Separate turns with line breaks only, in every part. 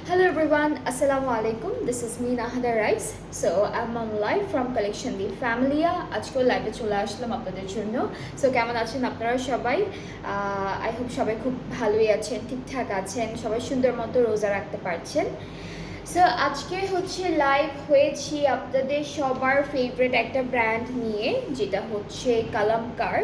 Hello everyone, Assalamu alaikum. This is me Nahada Rice. So I'm on live from Collection the Familia. আজকে লাইভে চলে আসলাম আপনাদের জন্য। So কেমন আছেন আপনারা সবাই? আই হোপ সবাই খুব ভালোই আছেন, ঠিকঠাক আছেন, সবাই সুন্দর মতো রোজা রাখতে পারছেন। সো আজকে হচ্ছে লাইভ হয়েছি আপনাদের সবার ফেভারিট একটা ব্র্যান্ড নিয়ে, যেটা হচ্ছে কালামকার।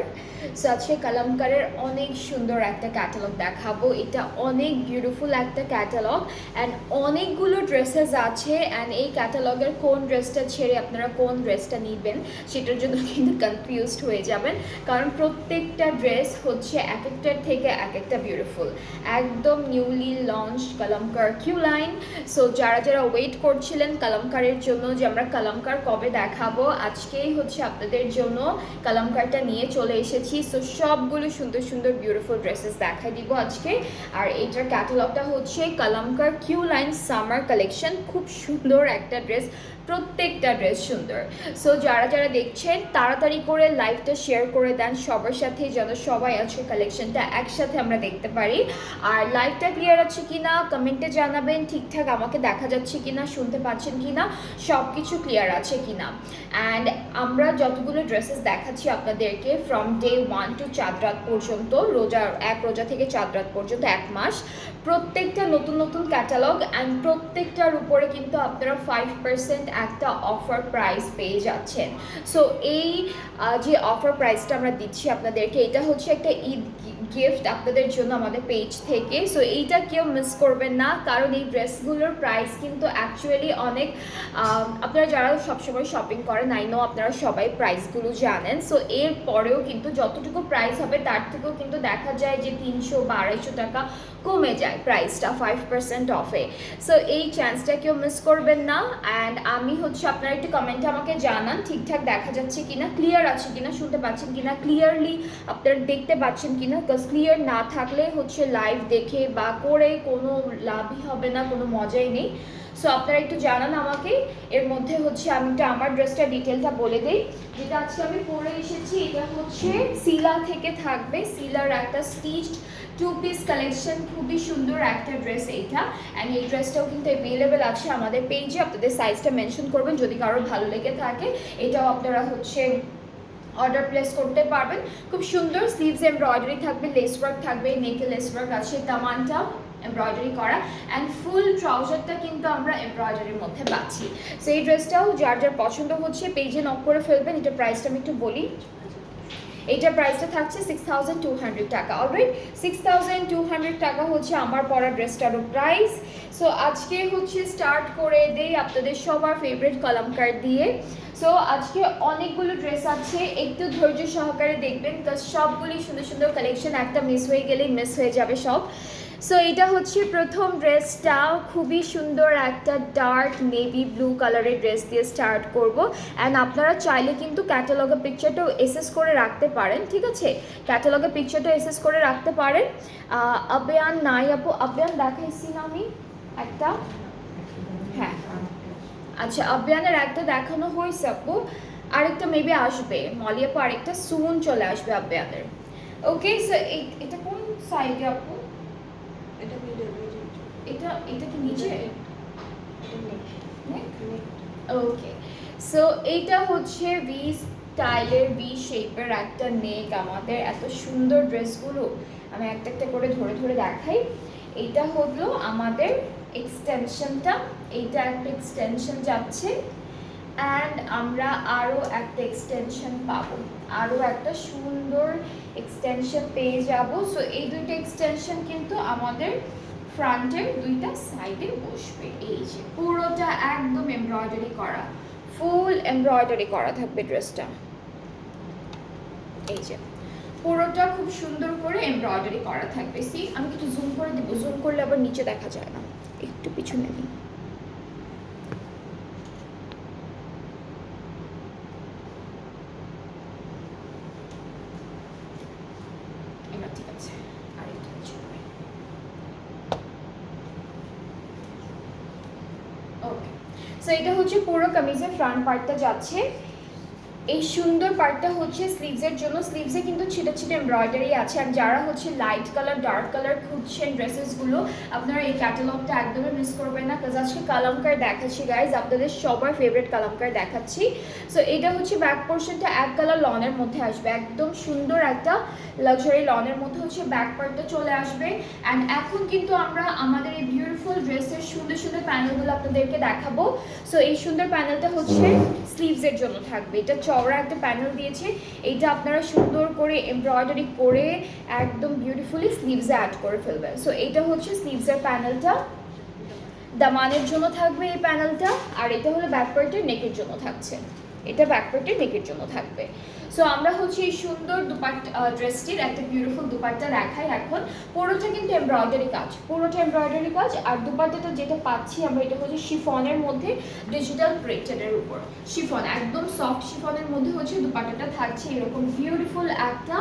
সো আজকে কালামকারের অনেক সুন্দর একটা ক্যাটালগ দেখাবো। এটা অনেক বিউটিফুল একটা ক্যাটালগ অ্যান্ড অনেকগুলো ড্রেসেস আছে। অ্যান্ড এই ক্যাটালগের কোন ড্রেসটা ছেড়ে আপনারা কোন ড্রেসটা নেবেন সেটার জন্য কিন্তু কনফিউজড হয়ে যাবেন, কারণ প্রত্যেকটা ড্রেস হচ্ছে এক একটার থেকে এক একটা বিউটিফুল। একদম newly launch কালামকার Q line. So যারা যারা ওয়েট করছিলেন কালামকারের জন্য যে আমরা কালামকার কবে দেখাবো, আজকেই হচ্ছে আপনাদের জন্য কালামকারটা নিয়ে চলে এসেছি। সো সবগুলো সুন্দর সুন্দর বিউটিফুল ড্রেসেস দেখাই দিব আজকে। আর এইটার ক্যাটালগটা হচ্ছে কালামকার কিউ লাইন সামার কালেকশন। খুব সুন্দর একটা ড্রেস, প্রত্যেকটা ড্রেস সুন্দর। সো যারা যারা দেখছেন তাড়াতাড়ি করে লাইভটা শেয়ার করে দেন সবার সাথে, যেন সবাই আজকে কালেকশনটা একসাথে আমরা দেখতে পারি। আর লাইভটা ক্লিয়ার আছে কিনা কমেন্টে জানাবেন, ঠিকঠাক আমাকে দেখা যাচ্ছে কিনা, শুনতে পাচ্ছেন কিনা, সব কিছু ক্লিয়ার আছে কিনা। অ্যান্ড আমরা যতগুলো ড্রেসেস দেখাচ্ছি আপনাদেরকে ফ্রম ডে 1 টু চাঁদ রাত পর্যন্ত, এক রোজা থেকে চাঁদ রাত পর্যন্ত 1 মাস, প্রত্যেকটা নতুন নতুন ক্যাটালগ অ্যান্ড প্রত্যেকটার উপরে কিন্তু আপনারা 5% একটা অফার প্রাইস পেয়ে যাচ্ছেন। সো এই যে অফার প্রাইসটা আমরা দিচ্ছি আপনাদেরকে, এটা হচ্ছে একটা ঈদ গিফট আপনাদের জন্য আমাদের পেজ থেকে। সো এইটা কেউ মিস করবেন না, কারণ এই ড্রেসগুলোর প্রাইস কিন্তু অ্যাকচুয়ালি অনেক, আপনারা যারা সবসময় শপিং করেন আই নো আপনারা সবাই প্রাইসগুলো জানেন। সো এর পরেও কিন্তু যতটুকু প্রাইস হবে তার থেকেও কিন্তু দেখা যায় যে 300 বা 250 টাকা কমে যায় প্রাইসটা 5% অফে। সো এই চান্সটা কেউ মিস করবেন না। অ্যান্ড আমি হচ্ছে আপনারা একটু কমেন্টে আমাকে জানান ঠিকঠাক দেখা যাচ্ছে কিনা, ক্লিয়ার আছে কিনা, শুনতে পাচ্ছেন কিনা, ক্লিয়ারলি আপনারা দেখতে পাচ্ছেন কিনা। বিকজ ক্লিয়ার না থাকলে হচ্ছে লাইভ দেখে বা করে কোনো লাভই হবে না, কোনো মজাই নেই। সো আপনারা একটু জানান আমাকে। এর মধ্যে হচ্ছে আমি একটু আমার ড্রেসটা ডিটেলটা বলে দিই, যেটা আজকে আমি পরে এসেছি। এটা হচ্ছে সিলা থেকে থাকবে, সিলার একটা স্টিচড 2 পিস কালেকশন, খুবই সুন্দর একটা ড্রেস এইটা। অ্যান্ড এই ড্রেসটাও কিন্তু অ্যাভেলেবেল আছে আমাদের পেজে, আপনাদের সাইজটা মেনশন করবেন যদি কারোর ভালো লেগে থাকে। এটাও আপনারা হচ্ছে অর্ডার প্লেস করতে পারবেন। খুব সুন্দর স্লিভস এমব্রয়ডারি থাকবে, লেস ওয়ার্ক থাকবে, নেকে লেস ওয়ার্ক আছে, দামানটা এমব্রয়ডারি করা অ্যান্ড ফুল ট্রাউজারটা কিন্তু আমরা এমব্রয়ডারির মধ্যে পাচ্ছি। সো এই ড্রেসটাও যার যার পছন্দ হচ্ছে পেজে নক করে ফেলবেন। এটার প্রাইসটা আমি একটু বলি, এইটার প্রাইসটা থাকছে 6200 টাকা। অলরাইট, 6200 টাকা হচ্ছে আমার পরা ড্রেসটারও প্রাইস। সো আজকে হচ্ছে স্টার্ট করে দেই আপনাদের সবার ফেভারিট কালামকার দিয়ে। সো আজকে অনেকগুলো ড্রেস আছে, একটু ধৈর্য সহকারে দেখবেন, কারণ সবগুলি সুন্দর সুন্দর কালেকশন, একটা মিস হয়ে গেলেই মিস হয়ে যাবে সব। সো এটা হচ্ছে প্রথম ড্রেসটা, খুবই সুন্দর একটা ডার্ক নেভি ব্লু কালারের ড্রেস দিয়ে স্টার্ট করব। অ্যান্ড আপনারা চাইলে কিন্তু ক্যাটালগের পিকচারটাও এসএস করে রাখতে পারেন, ঠিক আছে? ক্যাটালগের পিকচারটাও এসএস করে রাখতে পারেন। আবিয়ান নাই আপু, আবিয়ান দেখাইছি না আমি একটা, হ্যাঁ আচ্ছা আবিয়ানের একটা দেখানো হয়েছে আপু। আরেকটা মেবি আসবে, মলি আপু আরেকটা সুন চলে আসবে আপনাদের। ওকে, সো এটা কোন সাইডে আপু?
এটা মিডল,
এটা এটা কি নিচে?
নেক।
ওকে, সো এইটা হচ্ছে ভি স্টাইলের ভি শেপের একটা নেক। আমাদের এত সুন্দর ড্রেসগুলো আমি একটা একটা করে ধরে ধরে দেখাই। এইটা হলো আমাদের এক্সটেনশনটা, এইটা একটা এক্সটেনশন যাচ্ছে, অ্যান্ড আমরা আরও একটা এক্সটেনশন পাবো, আরও একটা সুন্দর এক্সটেনশন পেয়ে যাব। সো এই দুইটা এক্সটেনশন কিন্তু আমাদের ফ্রন্টের দুইটা সাইডে বসবে। এই যে পুরোটা একদম এমব্রয়ডারি করা, ফুল এমব্রয়ডারি করা থাকবে ড্রেসটা। এই যে পুরোটা খুব সুন্দর করে এমব্রয়ডারি করা থাকবে। সি আমি একটু জুম করে দিব, জুম করলে আবার নিচে দেখা যায় না, একটু পিছনে দিই। এবার ঠিক আছে, আরেকটু পিছনে। ওকে, সো এটা হচ্ছে পুরো কামিজের ফ্রন্ট পার্টটা যাচ্ছে। এই সুন্দর পার্টটা হচ্ছে স্লিভসের জন্য। স্লিভসে কিন্তু ছিটে ছিটে এমব্রয়ডারি আছে। আর যারা হচ্ছে লাইট কালার ডার্ক কালার খুঁজছেন ড্রেসেসগুলো, আপনারা এই ক্যাটালগটা একদমই মিস করবেন না, কাজ আজকে কালামকার দেখাচ্ছি গাইজ, আপনাদের সবার ফেভারিট কালামকার দেখাচ্ছি। সো এটা হচ্ছে ব্যাক পোর্শনটা এক কালার লনের মধ্যে আসবে, একদম সুন্দর একটা লাক্সারি লনের মধ্যে হচ্ছে ব্যাক পার্টটা চলে আসবে। অ্যান্ড এখন কিন্তু আমরা আমাদের এই বিউটিফুল ড্রেসের সুন্দর সুন্দর প্যানেলগুলো আপনাদেরকে দেখাবো। সো এই সুন্দর প্যানেলটা হচ্ছে স্লিভসের জন্য থাকবে। এটা চওড়া একটা প্যানেল দিয়েছে, এইটা আপনারা সুন্দর করে এমব্রয়ডারি করে একদম বিউটিফুলি স্লিভসে অ্যাড করে ফেলবেন। সো এইটা হচ্ছে স্লিভসের প্যানেলটা, দামানের জন্য থাকবে এই প্যানেলটা। আর এটা হলো ব্যাক পার্টের নেকের জন্য থাকছে, এটা ব্যাক পার্টের নেকের জন্য থাকবে। সো আমরা হচ্ছে এই সুন্দর দুপাট্টা ড্রেসটির একটা বিউটিফুল দুপাট্টা দেখাই এখন। পুরোটা কিন্তু এমব্রয়ডারি কাজ, পুরোটা এমব্রয়ডারি কাজ। আর দুপাট্টাটা যেটা পাচ্ছি আমরা, এটা হচ্ছে শিফনের মধ্যে ডিজিটাল প্রিন্টেডের উপর শিফন, একদম সফট শিফনের মধ্যে হচ্ছে দুপাট্টাটা থাকছে। এরকম বিউটিফুল একটা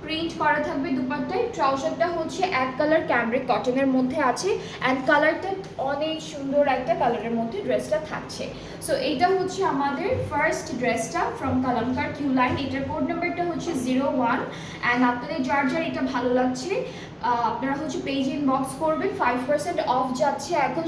প্রিন্ট করা থাকবে দুপাট্টায়। ট্রাউজারটা হচ্ছে এক কালার ক্যামব্রিক কটনের মধ্যে আছে, অ্যান্ড কালারটা অনেক সুন্দর একটা কালারের মধ্যে ড্রেসটা থাকছে। সো এইটা হচ্ছে আমাদের ফার্স্ট ড্রেসটা ফ্রম কালামকার কিউ লাইন। এটার কোড নাম্বারটা হচ্ছে 01। অ্যান্ড আপনাদের যার যার এটা ভালো লাগছে আপনারা হচ্ছে পেজে ইনবক্স করবেন। 5% অফ যাচ্ছে এখন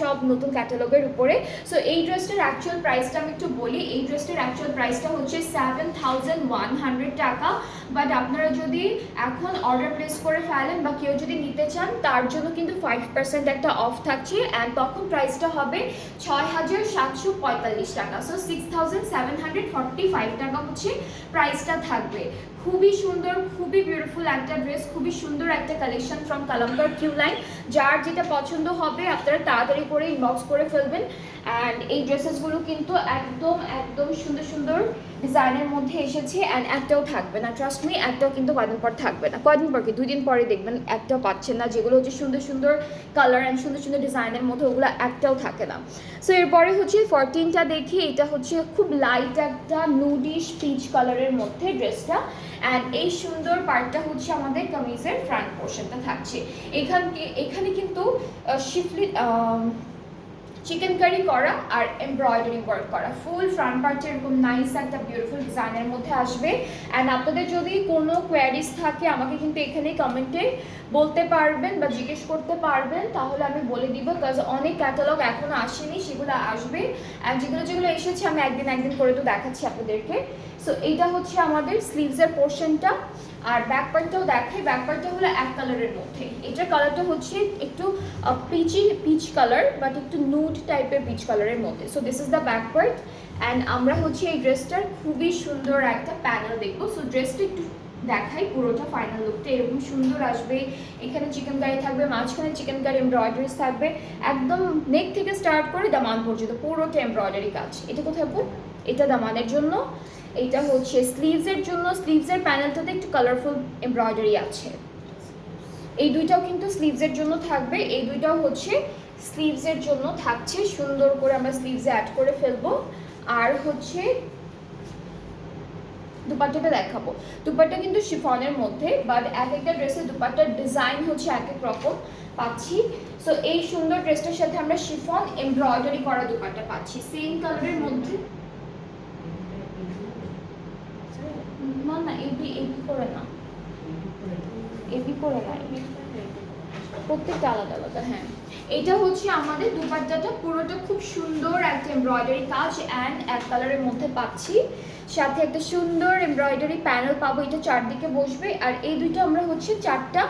সব নতুন ক্যাটালগের উপরে। সো এই ড্রেসটার অ্যাকচুয়াল প্রাইসটা আমি একটু বলি। এই ড্রেসটার অ্যাকচুয়াল প্রাইসটা হচ্ছে 7100 টাকা। বাট আপনারা যদি এখন অর্ডার প্লেস করে ফেলেন বা কেউ যদি নিতে চান, তার জন্য কিন্তু 5% একটা অফ থাকছে, অ্যান্ড তখন প্রাইসটা হবে 6745 টাকা। সো 6745 টাকা হচ্ছে প্রাইসটা থাকবে। খুবই সুন্দর, খুবই বিউটিফুল একটা ড্রেস, খুবই সুন্দর একটা collection from Kalamkar Q line. যার যেটা পছন্দ হবে আপনারা তাড়াতাড়ি করে ইনবক্স করে ফেলবেন। অ্যান্ড এই ড্রেসেসগুলো কিন্তু একদম একদম সুন্দর সুন্দর ডিজাইনের মধ্যে এসেছে, অ্যান্ড একটাও থাকবে না, ট্রাস্ট মি, একটাও কিন্তু কদিন পর থাকবে না। কদিন পর কি 2 দিন পরে দেখবেন একটাও পাচ্ছেন না। যেগুলো হচ্ছে সুন্দর সুন্দর কালার অ্যান্ড সুন্দর সুন্দর ডিজাইনের মধ্যে, ওগুলো একটাও থাকে না। সো এরপরে হচ্ছে 14টা দেখি। এটা হচ্ছে খুব লাইট একটা নুডিশ পিচ কালারের মধ্যে ড্রেসটা। অ্যান্ড এই সুন্দর পার্টটা হচ্ছে আমাদের কামিজের ফ্রন্ট পোর্শনটা থাকছে। এখানে কিন্তু শিফলি চিকেন কারি করা আর এমব্রয়ডারি ওয়ার্ক করা, ফুল ফ্রন্ট পার্টে এরকম নাইস একটা বিউটিফুল ডিজাইনের মধ্যে আসবে। অ্যান্ড আপনাদের যদি কোনো কোয়ারিজ থাকে আমাকে কিন্তু এখানে কমেন্টে বলতে পারবেন বা জিজ্ঞেস করতে পারবেন, তাহলে আমি বলে দিব। কাজ অনেক ক্যাটালগ এখনো আসেনি, সেগুলো আসবে। অ্যান্ড যেগুলো এসেছে আমি একদিন করে তো দেখাচ্ছি আপনাদেরকে। সো এইটা হচ্ছে আমাদের স্লিভসের পোর্শনটা। আর ব্যাক পার্টটাও দেখাই। ব্যাক পার্টটা হলো এক কালারের মধ্যে, এটার কালারটা হচ্ছে একটু পিচ কালার, বাট একটু নুড টাইপের পিচ কালারের মধ্যে। So this is the back part. And আমরা হচ্ছে এই ড্রেসটার খুবই সুন্দর একটা প্যানেল দেখবো। সো ড্রেসটা একটু দেখাই, পুরোটা ফাইনাল লুকটা এরকম সুন্দর আসবে। এখানে চিকেন কারি থাকবে, মাঝখানে চিকেন কারি এমব্রয়ডারিজ থাকবে, একদম নেক থেকে স্টার্ট করে দামান পর্যন্ত পুরোটা এমব্রয়ডারি কাজ। এটা কোথায় আপু? এটা দামানের জন্য। এইটা হচ্ছে স্লিভসের জন্য। স্লিভসের প্যানেলটাতে একটু কালারফুল এমব্রয়ডারি আছে। এই দুইটাও কিন্তু স্লিভসের জন্য থাকবে। এই দুইটাও হচ্ছে স্লিভসের জন্য থাকছে, সুন্দর করে আমরা স্লিভসে অ্যাড করে ফেলবো। আর হচ্ছে দুপাট্টাটা দেখাবো। দুপাট্টা কিন্তু শিফনের মধ্যে, বাট এক একটা ড্রেসের দুপাট্টার ডিজাইন হচ্ছে এক এক রকম পাচ্ছি। সো এই সুন্দর ড্রেসটার সাথে আমরা শিফন এমব্রয়ডারি করা দুপাট্টা পাচ্ছি সেম কালারের মধ্যে। না না এবি এবি করে না, এবি করে না, প্রত্যেকটা আলাদা আলাদা। হ্যাঁ, এটা হচ্ছে আমাদের দুপাট্টাটা পুরোটা খুব সুন্দর একটা এমব্রয়ডারি কাজ অ্যান্ড এক কালারের মধ্যে পাচ্ছি, সাথে একটা সুন্দর এমব্রয়ডারি প্যানেল পাবো, এটা চারদিকে বসবে। আর এই দুইটা আমরা হচ্ছে চারটা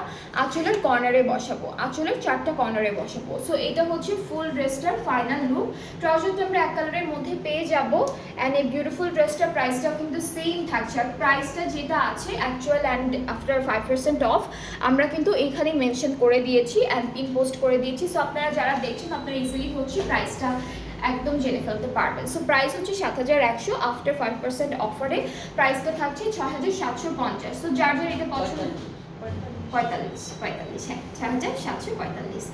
আঁচলের কর্নারে বসাবো, আঁচলের চারটা কর্নারে বসাবো। সো এটা হচ্ছে ফুল ড্রেসটার ফাইনাল লুক। ট্রাউজারটা আমরা এক কালারের মধ্যে পেয়ে যাব অ্যান্ড এই বিউটিফুল ড্রেসটার প্রাইসটাও কিন্তু সেম থাকছে। আর প্রাইসটা যেটা আছে অ্যাকচুয়াল অ্যান্ড আফটার 5% অফ আমরা কিন্তু এইখানে মেনশন করে দিয়েছি অ্যান্ড পিন পোস্ট করে দিয়েছি। সো আপনারা যারা দেখছেন আপনারা ইজিলি হচ্ছে প্রাইসটা একদম জেনে ফেলতে পারবেন। সো প্রাইস হচ্ছে 7100, আফটার 5% অফারে প্রাইসটা থাকছে 6750। সো যার যার এটা পছন্দ 45 হ্যাঁ 6745।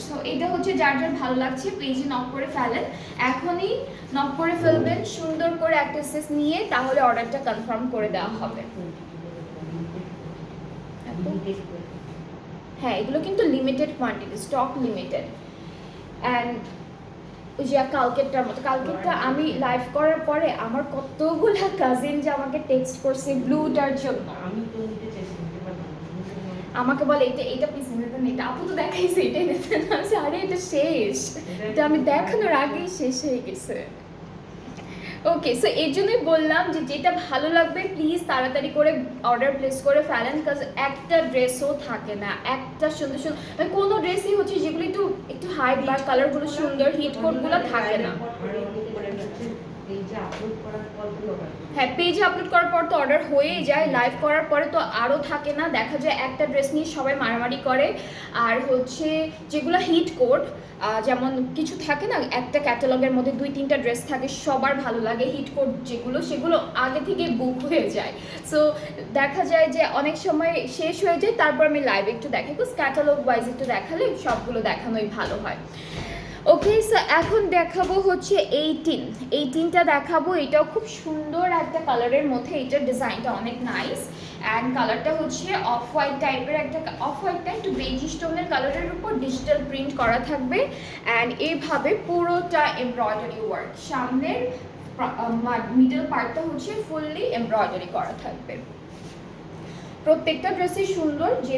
সো এটা হচ্ছে যার যার ভালো লাগছে পেজে নক করে ফেলেন, এখনই নক করে ফেলবেন সুন্দর করে একটা এসএস নিয়ে, তাহলে অর্ডারটা কনফার্ম করে দেওয়া হবে। হ্যাঁ এগুলো কিন্তু limited quantity, stock limited. And ওই যে কালকেরটার মতো, কালকেরটা আমি লাইভ করার পরে আমার কতগুলা কাজিন যে আমাকে টেক্সট করছে ব্লুটার জন্য, আমাকে বলে এটা এটা প্লিজ নিতেন, এটা আপু তো দেখাইছে এটাই নিতেন। আমি আরে এটা শেষ, এটা আমি দেখানোর আগেই শেষ হয়ে গেছে। ওকে, সো এই জন্যই বললাম যে যেটা ভালো লাগবে প্লিজ তাড়াতাড়ি করে অর্ডার প্লেস করে ফেলেন, কাজ একটা ড্রেসও থাকে না, একটা সুন্দর সুন্দর কোনো ড্রেসই হচ্ছে যেগুলো একটু একটু হাই ব্ল্যাক কালারগুলো সুন্দর হিট কোডগুলো থাকে না। হ্যাঁ পেজে আপলোড করার পর তো অর্ডার হয়েই যায়, লাইভ করার পরে তো আরও থাকে না, দেখা যায় একটা ড্রেস নিয়ে সবাই মারামারি করে। আর হচ্ছে যেগুলো হিট কোড যেমন কিছু থাকে না, একটা ক্যাটালগের মধ্যে 2-3টা ড্রেস থাকে সবার ভালো লাগে, হিট কোড যেগুলো সেগুলো আগে থেকে বুক হয়ে যায়। সো দেখা যায় যে অনেক সময় শেষ হয়ে যায়, তারপর আমি লাইভ একটু দেখাই, বিকজ ক্যাটালগ ওয়াইজ একটু দেখালে সবগুলো দেখানোই ভালো হয়। ওকে, সো এখন দেখাবো হচ্ছে 18টা দেখাবো। এটাও খুব সুন্দর একটা কালারের মধ্যে, এটার ডিজাইনটা অনেক নাইস অ্যান্ড কালারটা হচ্ছে অফ হোয়াইট টাইপের, একটা অফ হোয়াইটটা একটু বেজি স্টোনের কালারের উপর ডিজিটাল প্রিন্ট করা থাকবে অ্যান্ড এইভাবে পুরোটা এমব্রয়ডারি ওয়ার্ক, সামনের মিডল পার্টটা হচ্ছে ফুললি এমব্রয়ডারি করা থাকবে। প্রত্যেকটা ড্রেসই সুন্দর, যে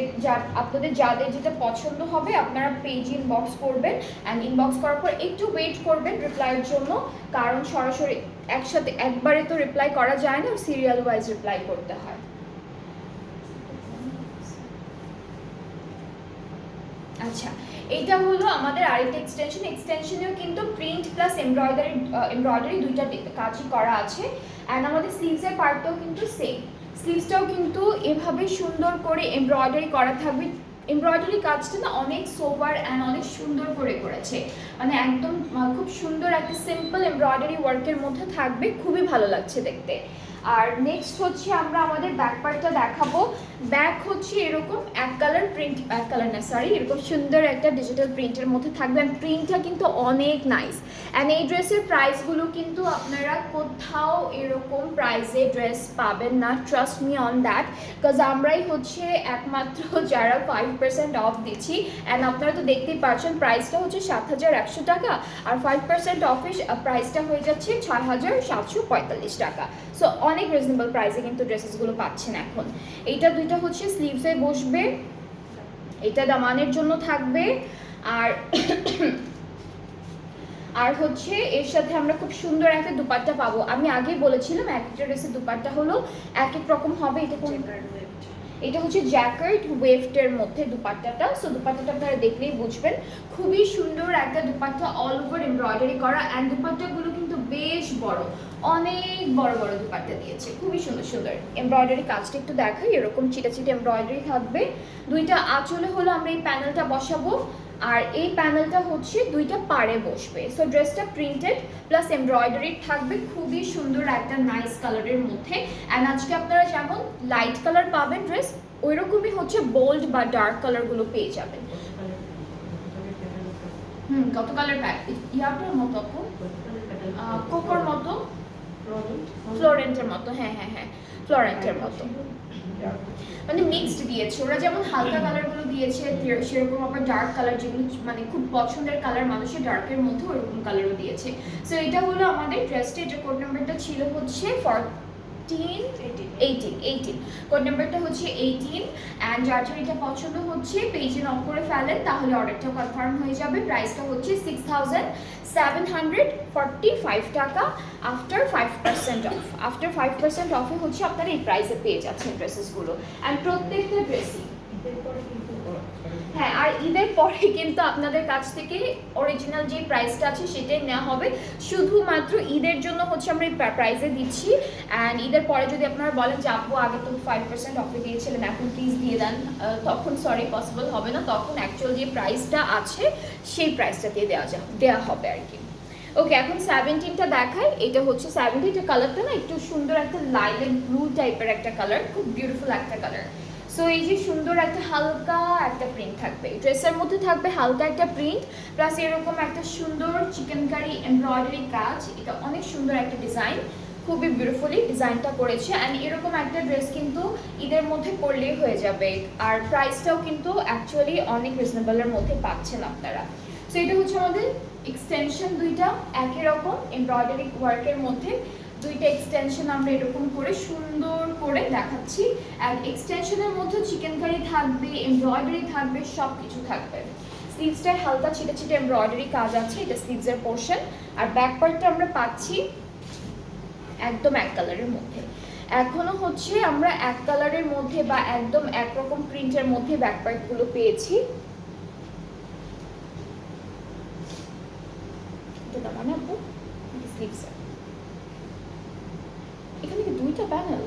আপনাদের যাদের যেটা পছন্দ হবে আপনারা পেজ ইনবক্স করবেন অ্যান্ড ইনবক্স করার পর একটু ওয়েট করবেন রিপ্লাইয়ের জন্য, কারণ সরাসরি একসাথে একবারে তো রিপ্লাই করা যায় না, সিরিয়াল ওয়াইজ রিপ্লাই করতে হয়। আচ্ছা, এটা হলো আমাদের আরেকটা এক্সটেনশনেও কিন্তু প্রিন্ট প্লাস এমব্রয়ডারি দুইটা কাজই করা আছে অ্যান্ড আমাদের স্লিভসের পার্টটাও কিন্তু সেম, স্লিভসটাও কিন্তু এভাবে সুন্দর করে এমব্রয়ডারি করা থাকবে। এমব্রয়ডারি কাজটা না অনেক সোবার অ্যান্ড অনেক সুন্দর করে করেছে, মানে একদম খুব সুন্দর একটা সিম্পল এমব্রয়ডারি ওয়ার্কের মধ্যে থাকবে, খুবই ভালো লাগছে দেখতে। আর নেক্সট হচ্ছে আমরা আমাদের ব্যাক পার্টটা দেখাবো। ব্যাক হচ্ছে এরকম এক কালার না সরি, এরকম সুন্দর একটা ডিজিটাল প্রিন্টের মধ্যে থাকবে অ্যান্ড প্রিন্টটা কিন্তু অনেক নাইস অ্যান্ড এই ড্রেসের প্রাইসগুলো কিন্তু আপনারা কোথাও এরকম প্রাইসে ড্রেস পাবেন না, trust me on that, because আমরাই হচ্ছে একমাত্র যারা 5% অফ দিচ্ছি অ্যান্ড আপনারা তো দেখতেই পাচ্ছেন প্রাইসটা হচ্ছে 7100 টাকা আর 5% অফে প্রাইসটা হয়ে যাচ্ছে 6745 টাকা। সো অনেক রিজনেবল প্রাইসে কিন্তু ড্রেসেসগুলো পাচ্ছেন এখন। এইটা দুইটা হচ্ছে স্লিভসে বসবে, এটা দামানের জন্য থাকবে আর আর হচ্ছে এর সাথে আমরা খুব সুন্দর একটা দুপাট্টা পাবো। আমি আগেই বলেছিলাম একটা ড্রেসের দুপাট্টা হলো এক এক রকম হবে। এটা হচ্ছে জ্যাকেট ওয়েফটের মধ্যে দুপাট্টাটা। সো দুপাট্টাটা আপনারা দেখলেই বুঝবেন, খুবই সুন্দর একটা দুপাট্টা, অল ওভার এমব্রয়ডারি করা অ্যান্ড দুপাট্টাগুলো কিন্তু বেশ বড়, অনেক বড় বড় দুপাট্টা দিয়েছে, খুবই সুন্দর সুন্দর। এমব্রয়ডারি কাজটা একটু দেখাই, এরকম চিটা চিটা এমব্রয়ডারি থাকবে। দুইটা আঁচলে হলো আমরা এই প্যানেলটা বসাবো আর এই প্যানেলটা হচ্ছে দুইটা পাড়ে বসবে। সো ড্রেসটা প্রিন্টেড প্লাস এমব্রয়ডারি থাকবে, খুবই সুন্দর একটা নাইস কালারের মধ্যে অ্যান্ড আজকে আপনারা যেমন লাইট কালার পাবেন ড্রেস, ওই রকমই হচ্ছে বোল্ড বা ডার্ক কালারগুলো পেয়ে যাবেন। কত কালার প্যাক ইয়াটার মতো কোকোর মতো, ফ্লোরেন্টের মতো, হ্যাঁ হ্যাঁ হ্যাঁ ফ্লোরেন্টের মতো, মানে মিক্সড দিয়েছে ওরা, যেমন হালকা কালারগুলো দিয়েছে সেরকম আবার ডার্ক কালার যেগুলো মানে খুব পছন্দের কালার মানুষের ডার্কের মধ্যে ওরকম কালারও দিয়েছে। সো এটা হলো আমাদের ড্রেসটা, এটা কোড নাম্বারটা ছিল হচ্ছে 18 কোড নাম্বারটা হচ্ছে 18 অ্যান্ড যার যার এটা পছন্দ হচ্ছে পেজে নক করে ফেলেন, তাহলে অর্ডারটা কনফার্ম হয়ে যাবে। প্রাইসটা হচ্ছে 6,745 টাকা আফটার 5% অফ। আফটার 5% অফে হচ্ছে আপনারা এই প্রাইসে পেয়ে যাচ্ছেন ড্রেসেসগুলো, অ্যান্ড প্রত্যেকটা ড্রেসই হ্যাঁ, আর ঈদের পরে কিন্তু আপনাদের কাছ থেকে অরিজিনাল যে প্রাইসটা আছে সেটাই নেওয়া হবে। শুধুমাত্র ঈদের জন্য হচ্ছে আমরা এই প্রাইসে দিচ্ছি, অ্যান্ড ঈদের পরে যদি আপনারা বলেন যে আপু আগে তো 5% অফে দিয়েছিলেন এখন প্লিজ দিয়ে দেন, তখন সরি পসিবল হবে না, তখন অ্যাকচুয়াল যে প্রাইসটা আছে সেই প্রাইসটা দিয়ে দেওয়া হবে আর কি। ওকে, এখন 17টা দেখাই। এটা হচ্ছে 17টা কালারটা না একটু সুন্দর একটা লাইলেক ব্লু টাইপের একটা কালার, খুব বিউটিফুল একটা কালার। সো এই যে সুন্দর একটা হালকা একটা প্রিন্ট থাকবে, ড্রেসের মধ্যে থাকবে হালকা একটা প্রিন্ট, প্লাস এরকম একটা সুন্দর চিকেন কারি এমব্রয়ডারি কাজ। এটা অনেক সুন্দর একটা ডিজাইন, খুবই বিউটিফুলি ডিজাইনটা করেছে, অ্যান্ড এরকম একটা ড্রেস কিন্তু ঈদের মধ্যে পরলেই হয়ে যাবে, আর প্রাইসটাও কিন্তু অ্যাকচুয়ালি অনেক রিজনেবলের মধ্যে পাচ্ছেন আপনারা। সো এটা হচ্ছে আমাদের এক্সটেনশন, দুইটা একই রকম এমব্রয়ডারি ওয়ার্কের মধ্যে দুইটা এক্সটেনশন আমরা এরকম করে সুন্দর করে দেখাচ্ছি। আর এক্সটেনশনের মধ্যে চিকেন কারি থাকবে, এমব্রয়ডারি থাকবে, সব কিছু থাকবে। স্লিভসটায় হালকা ছিটে ছিটে এমব্রয়ডারি কাজ আছে, এটা স্লিভসের পোর্শন। আর ব্যাক পার্টটা আমরা পাচ্ছি একদম এক কালারের মধ্যে। এখনো হচ্ছে আমরা এক কালারের মধ্যে বা একদম একরকম প্রিন্টের মধ্যে ব্যাক পার্টগুলো পেয়েছি। এটা মানে আপু স্লিভসের এখানে কি দুইটা প্যানেল?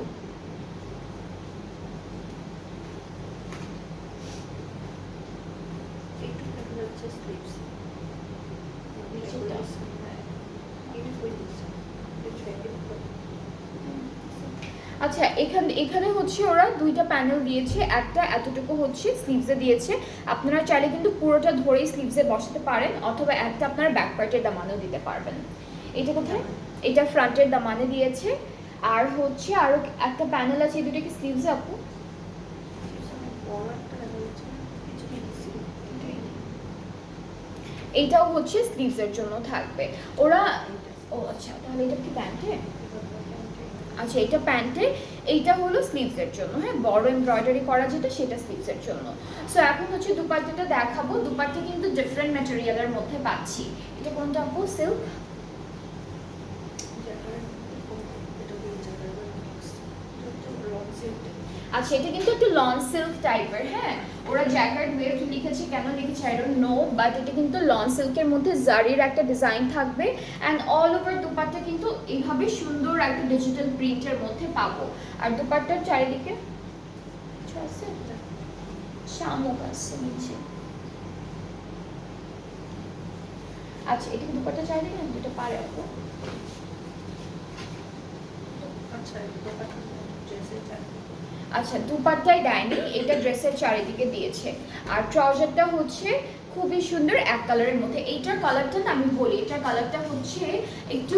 আচ্ছা, এখানে হচ্ছে ওরা দুইটা প্যানেল দিয়েছে, একটা এতটুকু হচ্ছে স্লিভসে দিয়েছে। আপনারা চাইলে কিন্তু পুরোটা ধরেই স্লিভসে বসাতে পারেন, অথবা একটা আপনারা ব্যাক পার্টের দামানও দিতে পারবেন। এটা কোথায়? এটা ফ্রন্টের দামানে দিয়েছে। আর হচ্ছে আরো একটা প্যানেল আছে, এই দুটো কি স্লিভসে আপু? এইটাও হচ্ছে স্লিভসের জন্য থাকবে ওরা। ও আচ্ছা, তাহলে এটা কি প্যান্টে? আচ্ছা, এটা প্যান্টে, এইটা হলো স্লিভসের জন্য। হ্যাঁ, বড় এমব্রয়ডারি করা যেটা সেটা স্লিভসের জন্য। সো এখন হচ্ছে দুপাট্টাটা দেখাবো। দুপাট্টা কিন্তু ডিফারেন্ট ম্যাটেরিয়ালের মধ্যে পাচ্ছি। এটা কোনটা আপু? সিল্ক? আচ্ছা, এটা কিন্তু একটু লং সিল্ক টাইপের। হ্যাঁ, ওরা জ্যাকেট ওয়েভ লিখেছে, কেন লিখেছে আই ডোন্ট নো, বাট এটা কিন্তু লং সিল্কের মধ্যে জারির একটা ডিজাইন থাকবে, অ্যান্ড অল ওভার দুপাট্টা কিন্তু এইভাবে সুন্দর একটা ডিজিটাল প্রিন্টের মধ্যে পাবো। আর দুপাট্টার চারিদিকে শামুক আছে নিচে। আচ্ছা, এটা কি দুপাট্টা চারিদিকে? দুটো পারে আপু? আচ্ছা, দুপাট্টায় দেয়নি, এটা ড্রেসের চারিদিকে দিয়েছে। আর ট্রাউজারটা হচ্ছে খুবই সুন্দর এক কালারের মধ্যে। এইটার কালারটা না আমি বলি, এটার কালারটা হচ্ছে একটু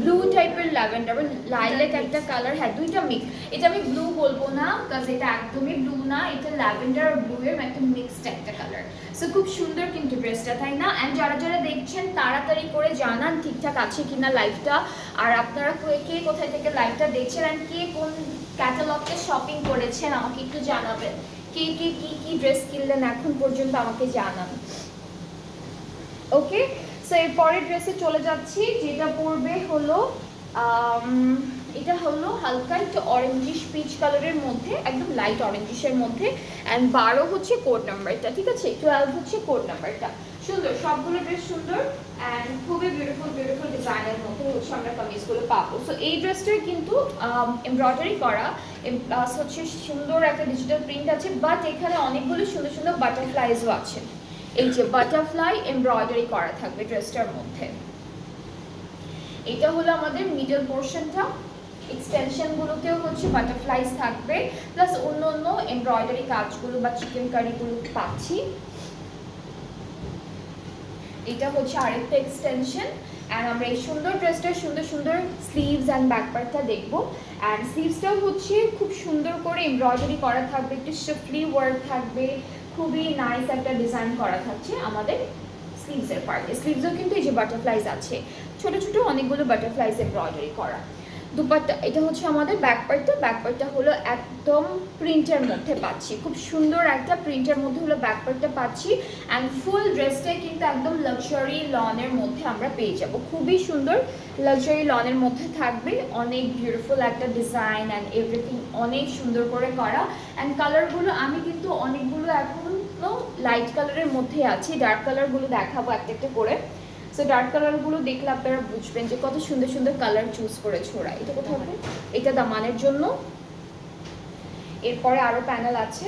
ব্লু টাইপের ল্যাভেন্ডার, লাইলাক একটা কালার। হ্যাঁ, দুইটা মিক্স। এটা আমি ব্লু বলবো না, কারণ এটা একদমই ব্লু না, এটা ল্যাভেন্ডার আর ব্লু এর একটা মিক্সড একটা কালার। সো খুব সুন্দর কিন্তু ড্রেসটা, তাই না? অ্যান্ড যারা যারা দেখছেন তাড়াতাড়ি করে জানান ঠিকঠাক আছে কিনা লাইভটা, আর আপনারা কে কোথায় থেকে লাইভটা দেখছেন, অ্যান্ড কে কোন ক্যাটালগকে শপিং করেছেন আমাকে একটু জানাবেন। কে কে কি ড্রেস কিনলেন এখন পর্যন্ত আমাকে জানান। ওকে, সো এর পরের ড্রেসে চলে যাচ্ছি, যেটা পরবে হলো এটা হলো হালকা একটু অরেঞ্জিশ পিচ কালারের মধ্যে, একদম লাইট অরেঞ্জিশের মধ্যে, অ্যান্ড 12 হচ্ছে কোড নাম্বারটা, ঠিক আছে? 12 হচ্ছে কোড নাম্বারটা। সুন্দর, সবগুলো ড্রেস সুন্দর অ্যান্ড খুবই বিউটিফুল ডিজাইনের মধ্যে হচ্ছে আমরা কামিজগুলো পাবো। সো এই ড্রেসটার কিন্তু এমব্রয়ডারি করা, প্লাস হচ্ছে সুন্দর একটা ডিজিটাল প্রিন্ট আছে, বাট এখানে অনেকগুলো সুন্দর সুন্দর বাটারফ্লাইজও আছে। এই যে বাটারফ্লাই এমব্রয়ডারি করা থাকবে ড্রেসটার মধ্যে। এটা হলো আমাদের মিডল পোর্শনটা। এক্সটেনশনগুলোতেও হচ্ছে বাটারফ্লাইজ থাকবে, প্লাস অন্য অন্য এমব্রয়ডারি কাজগুলো বা চিকেন কারিগুলো পাচ্ছি। এটা হচ্ছে আরেকটা এক্সটেনশন, অ্যান্ড আমরা এই সুন্দর ড্রেসটার সুন্দর সুন্দর স্লিভস অ্যান্ড ব্যাক পার্টটা দেখবো। অ্যান্ড স্লিভসটাও হচ্ছে খুব সুন্দর করে এমব্রয়ডারি করা থাকবে, একটু শিফলি ওয়ার্ক থাকবে, খুবই নাইস একটা ডিজাইন করা থাকছে আমাদের স্লিভসের পার্টে। স্লিভসেও কিন্তু এই যে বাটারফ্লাইজ আছে। ছোট ছোট অনেকগুলো বাটারফ্লাইজ এমব্রয়ডারি করা। দুপাট্টা এটা হচ্ছে আমাদের ব্যাকপার্টটা হলো একদম প্রিন্টের মধ্যে পাচ্ছি, খুব সুন্দর একটা প্রিন্টের মধ্যে হলো ব্যাকপার্টটা পাচ্ছি। অ্যান্ড ফুল ড্রেসটাই কিন্তু একদম লাক্সারি লনের মধ্যে আমরা পেয়ে যাব, খুবই সুন্দর লাক্সারি লনের মধ্যে থাকবে, অনেক বিউটিফুল একটা ডিজাইন অ্যান্ড এভরিথিং অনেক সুন্দর করে করা। অ্যান্ড কালারগুলো আমি কিন্তু অনেকগুলো এখনো লাইট কালারের মধ্যে আছি, ডার্ক কালারগুলো দেখাবো একটা একটা করে। সো ডার্ক কালারগুলো দেখলে আপনারা বুঝবেন যে কত সুন্দর সুন্দর কালার চুজ করেছে ওরা। এটা কোথাও হবে, এটা দামানের জন্য। এরপরে আরো প্যানেল আছে,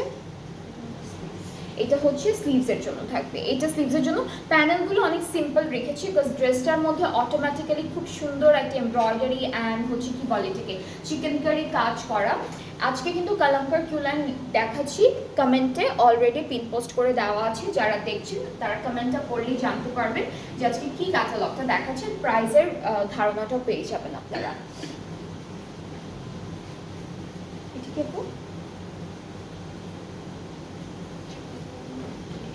এটা হচ্ছে স্লিভসের জন্য থাকবে, এটা স্লিভসের জন্য। প্যানেলগুলো অনেক সিম্পল রেখেছি বিকজ ড্রেসটার মধ্যে অটোমেটিক্যালি খুব সুন্দর একটা এমব্রয়ডারি অ্যান্ড হচ্ছে কি বলে এটাকে চিকেন কারি কাজ করা। আজকে কিন্তু কালামকার কিউলান দেখাচ্ছি, কমেন্টে অলরেডি পিন পোস্ট করে দেওয়া আছে, যারা দেখছেন তারা কমেন্টটা পড়লেই জানতে পারবেন যে আজকে কি ক্যাটালগটা দেখাচ্ছে, প্রাইসের ধারণাটাও পেয়ে যাবেন আপনারা।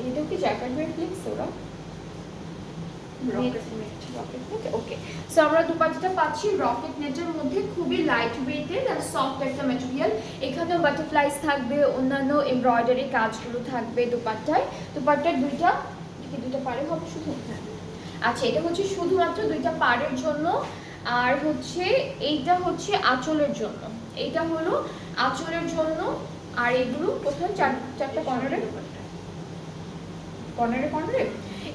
এটাও কি জ্যাকেট ওয়েট ফ্লিক্স ওরা ওকে। সো আমরা দুপাট্টাটা পাচ্ছি রকেট নেটের মধ্যে, খুবই লাইট ওয়েটেড আর সফট একটা ম্যাটেরিয়াল। এখানে বাটারফ্লাইজ থাকবে, অন্যান্য এমব্রয়ডারি কাজগুলো থাকবে দুপাট্টায়। দুপাট্টার দুইটা পাড়ে হবে শুধু, আচ্ছা এটা হচ্ছে শুধুমাত্র দুইটা পাড়ের জন্য। আর হচ্ছে এইটা হচ্ছে আঁচলের জন্য, এইটা হলো আঁচলের জন্য। আর এগুলো কোথায় চারটা কর্নারে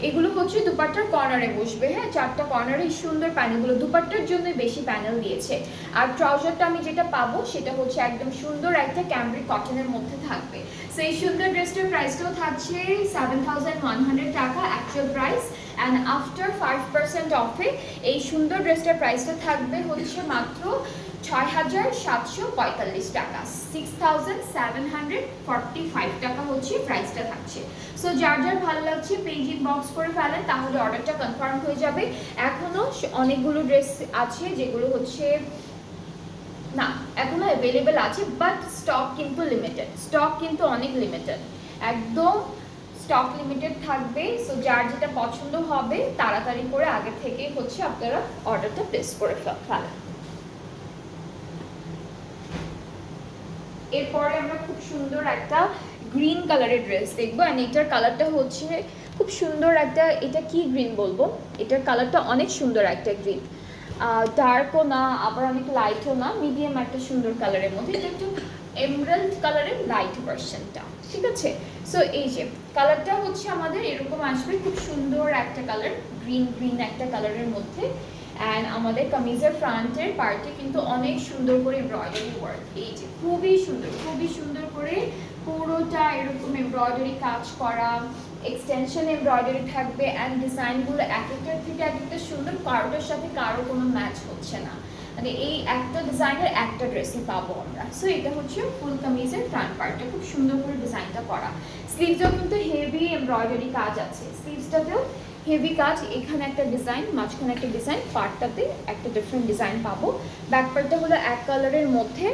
এগুলো হচ্ছে দুপাট্টার কর্নারে বসবে। হ্যাঁ, চারটা কর্নারে সুন্দর প্যানেলগুলো দুপাট্টার জন্য বেশি প্যানেল দিয়েছে। আর ট্রাউজারটা আমি যেটা পাবো সেটা হচ্ছে একদম সুন্দর একটা ক্যামব্রিক কটনের মধ্যে থাকবে। সো এই সুন্দর ড্রেসটার প্রাইসটাও থাকছে 7,100 টাকা অ্যাকচুয়াল প্রাইস। অ্যান্ড আফটার 5% অফে এই সুন্দর ড্রেসটার প্রাইসটা থাকবে হচ্ছে মাত্র 6,745 টাকা, 6,745 টাকা হচ্ছে প্রাইসটা থাকছে। সো যার যার ভালো লাগছে পেজ ইনবক্স করে ফেলেন, তাহলে অর্ডারটা কনফার্ম হয়ে যাবে। এখনো অনেকগুলো ড্রেস আছে যেগুলো হচ্ছে না এখনো অ্যাভেলেবেল আছে, বাট স্টক কিন্তু লিমিটেড, স্টক কিন্তু অনেক লিমিটেড, একদম স্টক লিমিটেড থাকবে। সো যার যেটা পছন্দ হবে তাড়াতাড়ি করে আগে থেকে হচ্ছে আপনারা অর্ডারটা প্লেস করে ফেলেন। এরপরে আমরা খুব সুন্দর একটা গ্রিন কালারের ড্রেস দেখবো। অ্যান্ড এটার কালারটা হচ্ছে খুব সুন্দর একটা, এটা কি গ্রিন বলবো, এটার কালারটা অনেক সুন্দর একটা গ্রিন, ডার্কও না আবার অনেক লাইটও না, মিডিয়াম একটা সুন্দর কালারের মধ্যে। এটা একটু এমরাল্ড কালারের লাইট ভার্সনটা, ঠিক আছে। সো এই যে কালারটা হচ্ছে আমাদের এরকম আসবে, খুব সুন্দর একটা কালার, গ্রিন একটা কালারের মধ্যে। অ্যান্ড আমাদের কামিজের ফ্রন্টের পার্টে কিন্তু অনেক সুন্দর করে এমব্রয়ডারি ওয়ার্ক, এই যে খুবই সুন্দর করে পুরোটা এরকম এমব্রয়ডারি কাজ করা, এক্সটেনশন এমব্রয়ডারি থাকবে। অ্যান্ড ডিজাইনগুলো এক একটার থেকে এক একটা সুন্দর, কারোটার সাথে কারো কোনো ম্যাচ হচ্ছে না, মানে এই একটা ডিজাইনের একটা ড্রেসই পাবো আমরা। সো এটা হচ্ছে ফুল কামিজের ফ্রন্ট পার্টটা, খুব সুন্দর করে ডিজাইনটা করা। স্লিভসেও কিন্তু হেভি এমব্রয়ডারি কাজ আছে, স্লিভসটাতেও হেভি কাজ, এখানে একটা ডিজাইন, মাঝখানে একটা ডিজাইন, পার্টটাতে একটা ডিফারেন্ট ডিজাইন পাবো। ব্যাক পার্টটা হলো এক কালারের মধ্যে,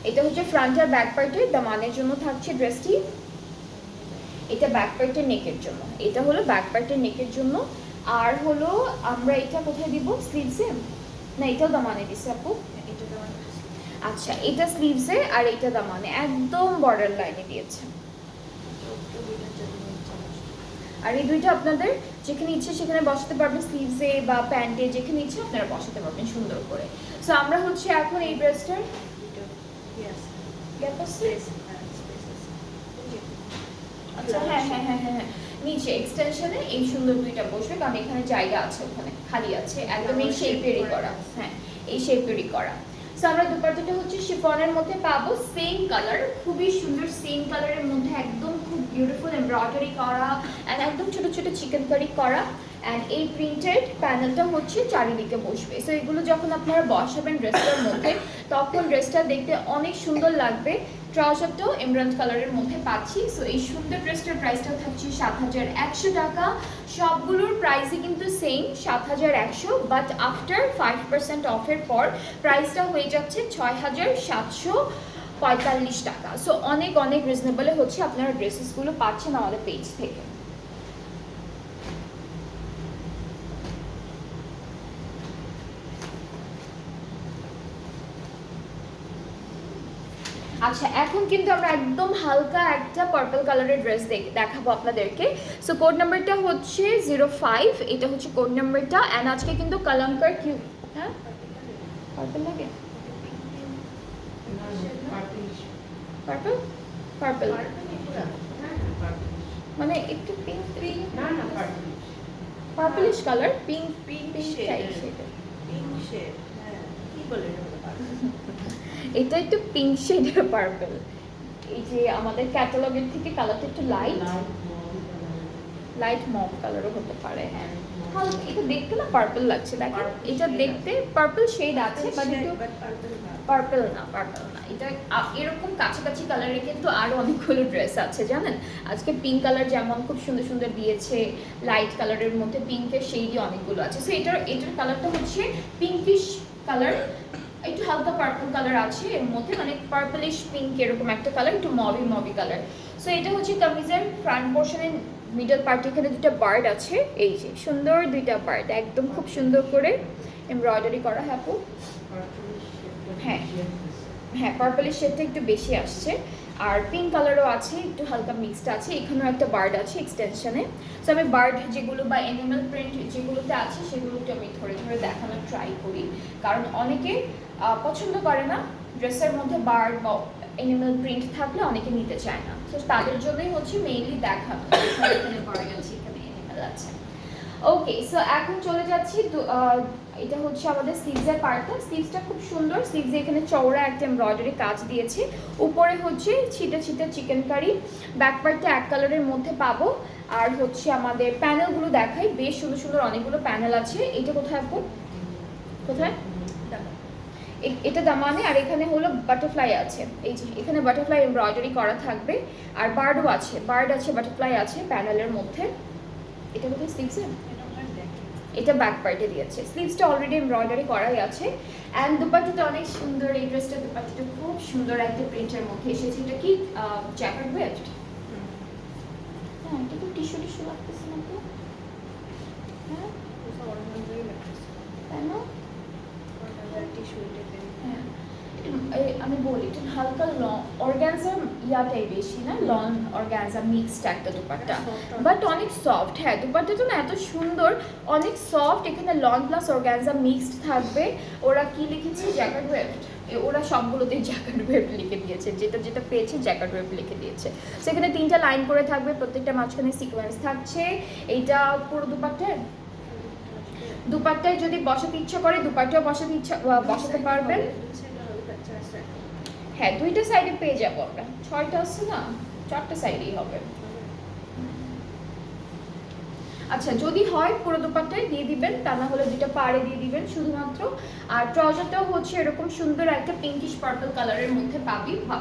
এটা হচ্ছে ফ্রন্ট আর ব্যাক পার্টের দামানের জন্য থাকছে ড্রেসটি। এটা ব্যাক পার্টের নেকের জন্য, এটা হলো ব্যাক পার্টের নেকের জন্য। আর হলো আমরা এটা কোথায় দিব, স্লিভসে না এটাও দামানে দিছে আপু, আচ্ছা এটা স্লিভসে আর এটা দামানে একদম বর্ডার লাইনে দিয়েছে। আর এই দুইটা আপনাদের যেখানে ইচ্ছে সেখানে বসাতে পারবেন, স্লিভসে বা প্যান্টে যেখানে ইচ্ছে আপনারা বসাতে পারবেন সুন্দর করে। সো আমরা হচ্ছে এখন এই ড্রেসটার আচ্ছা হ্যাঁ নিচে এক্সটেনশনে এই সুন্দর দুইটা বসবে, কারণ এখানে জায়গা আছে, ওখানে খালি আছে, একদম এই শেপেরই করা, হ্যাঁ এই শেপেরই করা। সো আমরা দুপাট্টাটা হচ্ছে শিফনের মধ্যে পাবো, সেম কালার, খুবই সুন্দর সেম কালারের মধ্যে, একদম খুব বিউটিফুল এমব্রয়ডারি করা অ্যান্ড একদম ছোট ছোট চিকেন কারি করা। অ্যান্ড এই প্রিন্টেড প্যানেলটা হচ্ছে চারিদিকে বসবে। সো এগুলো যখন আপনারা বসাবেন ড্রেসটার মধ্যে তখন ড্রেসটা দেখতে অনেক সুন্দর লাগবে। ট্রাউজারটাও এমরাল্ড কালারের মধ্যে পাচ্ছি। সো এই সুন্দর ড্রেসটার প্রাইসটা থাকছে 7,100 টাকা। সবগুলোর প্রাইসই কিন্তু সেম 7,100, বাট আফটার 5% অফের পর প্রাইসটা হয়ে যাচ্ছে 6,745 টাকা। সো অনেক রিজনেবলে হচ্ছে আপনারা ড্রেসেসগুলো পাচ্ছেন আমাদের পেজ থেকে। আচ্ছা, এখন কিন্তু আমরা একদম হালকা একটা পার্পল কালারের ড্রেস দেখাবো আপনাদেরকে। সো কোড নাম্বারটা হচ্ছে 05, এটা হচ্ছে কোড নাম্বারটা। অ্যান্ড আজকে কিন্তু কালামকার কিউ, হ্যাঁ পার্পল লাগে, পার্পল পার্পল মানে একটু pink, purplish colour, pink
pink
type
shade,
সেটা।
পিঙ্ক শেড, হ্যাঁ কি বলে
এটা একটু পিঙ্ক শেডের পার্পল। এই যে আমাদের ক্যাটালগের থেকে কালারটা একটু লাইট মভ কালারও হতে পারে। হ্যাঁ, এটা দেখতে না পার্পল লাগছে, দেখেন এটা দেখতে পার্পল শেড আছে বাট একটু পার্পল না, এটা এরকম কাছাকাছি কালারে কিন্তু আরো অনেকগুলো ড্রেস আছে জানেন। আজকে পিঙ্ক কালার যেমন খুব সুন্দর সুন্দর দিয়েছে, লাইট কালারের মধ্যে পিঙ্কের শেডই অনেকগুলো আছে। সো এটার কালারটা হচ্ছে পিঙ্কিশ কালার, একটু হালকা পার্পল কালার আছে এর মধ্যে, মানে পার্পলিশ পিঙ্ক এরকম একটা কালার, একটু মবি কালার। সো এটা হচ্ছে কামিজের ফ্রন্ট পোর্শনের মিডল পার্টে, এখানে দুটো বার্ড আছে, এই যে সুন্দর দুইটা বার্ড একদম খুব সুন্দর করে এমব্রয়ডারি করা। হ্যাঁ হ্যাঁ, পার্পলের শেডটা একটু বেশি আসছে, আর পিঙ্ক কালারও আছে, একটু হালকা মিক্সড আছে। এখানেও একটা বার্ড আছে এক্সটেনশনে। সো আমি বার্ড যেগুলো বা অ্যানিমাল প্রিন্ট যেগুলোতে আছে সেগুলোকে আমি ধরে ধরে দেখানোর ট্রাই করি, কারণ অনেকে পছন্দ করে না ড্রেসের মধ্যে বার্ড বা অ্যানিমাল প্রিন্ট থাকলে অনেকে নিতে চায় না। তো তাদের জন্যই হচ্ছে মেইনলি দেখানো। এখানে বার্ড আছে, এখানে অ্যানিমাল আছে। ওকে, সো এখন চলে যাচ্ছি। এটা হচ্ছে আমাদের স্লিভসের পার্টটা। স্লিভসটা খুব সুন্দর, স্লিভসে এখানে চওড়া একটা এমব্রয়ডারি কাজ দিয়েছে, উপরে হচ্ছে ছিটা ছিটা চিকেন কারি। ব্যাক পার্টটা এক কালারের মধ্যে পাবো। আর হচ্ছে আমাদের প্যানেলগুলো দেখাই, বেশ সুন্দর সুন্দর অনেকগুলো প্যানেল আছে। এটা কোথায় আপু, কোথায়? এটা দামানে, আর এখানে হলো বাটারফ্লাই আছে, এই যে এখানে বাটারফ্লাই এমব্রয়ডারি করা থাকবে, আর বার্ডও আছে, বাটারফ্লাই আছে প্যানেলের মধ্যে। এটা কোথায় স্লিভসে? এটা ব্যাক পার্টে দিয়েছে। স্লিভসটা অলরেডি এমব্রয়ডারি করাই আছে। অ্যান্ড দুপাট্টাটা অনেক সুন্দর, এই ড্রেসটা দুপাট্টাটা খুব সুন্দর একটা প্রিন্টের মধ্যে এসেছে। এটা কি জ্যাকেট ওয়েভড? হ্যাঁ, এটা তো টিস্যু লাগতেছে না তো? হ্যাঁ, তাই না? আমি বলি এটা হালকা লং অর্গানজা ইয়াটাই বেশি না, লং অর্গানজা মিক্সড একটা দুপাট্টা, বাট অনেক সফট। হ্যাঁ, দুপাট্টাটা না এত সুন্দর, অনেক সফট। এখানে লং প্লাস অর্গানজা মিক্সড থাকবে। ওরা কি লিখেছে? Jacket waved. ওরা সবগুলোতেই জ্যাকেট ওয়েভ লিখে দিয়েছে, যেটা যেটা পেয়েছে জ্যাকেট ওয়েভ লিখে দিয়েছে। সেখানে 3টা লাইন করে থাকবে, প্রত্যেকটা মাঝখানে সিকোয়েন্স থাকছে। এইটা পুরো দুপাট্টায় যদি বসাতে ইচ্ছা করে দুপাট্টাও বসাতে পারবেন। হ্যাঁ, 2টা সাইডে পেয়ে যাবো আমরা। 6টা আছে না, 4টা সাইডেই হবে। আচ্ছা, যদি হয় পুরো দুপাট্টায় দিয়ে দিবেন, তা না হলে 2টা পাড়ে দিয়ে দিবেন শুধুমাত্র। আর ট্রাউজারটাও হচ্ছে এরকম সুন্দর একটা পিঙ্কিশ পার্পল কালারের মধ্যে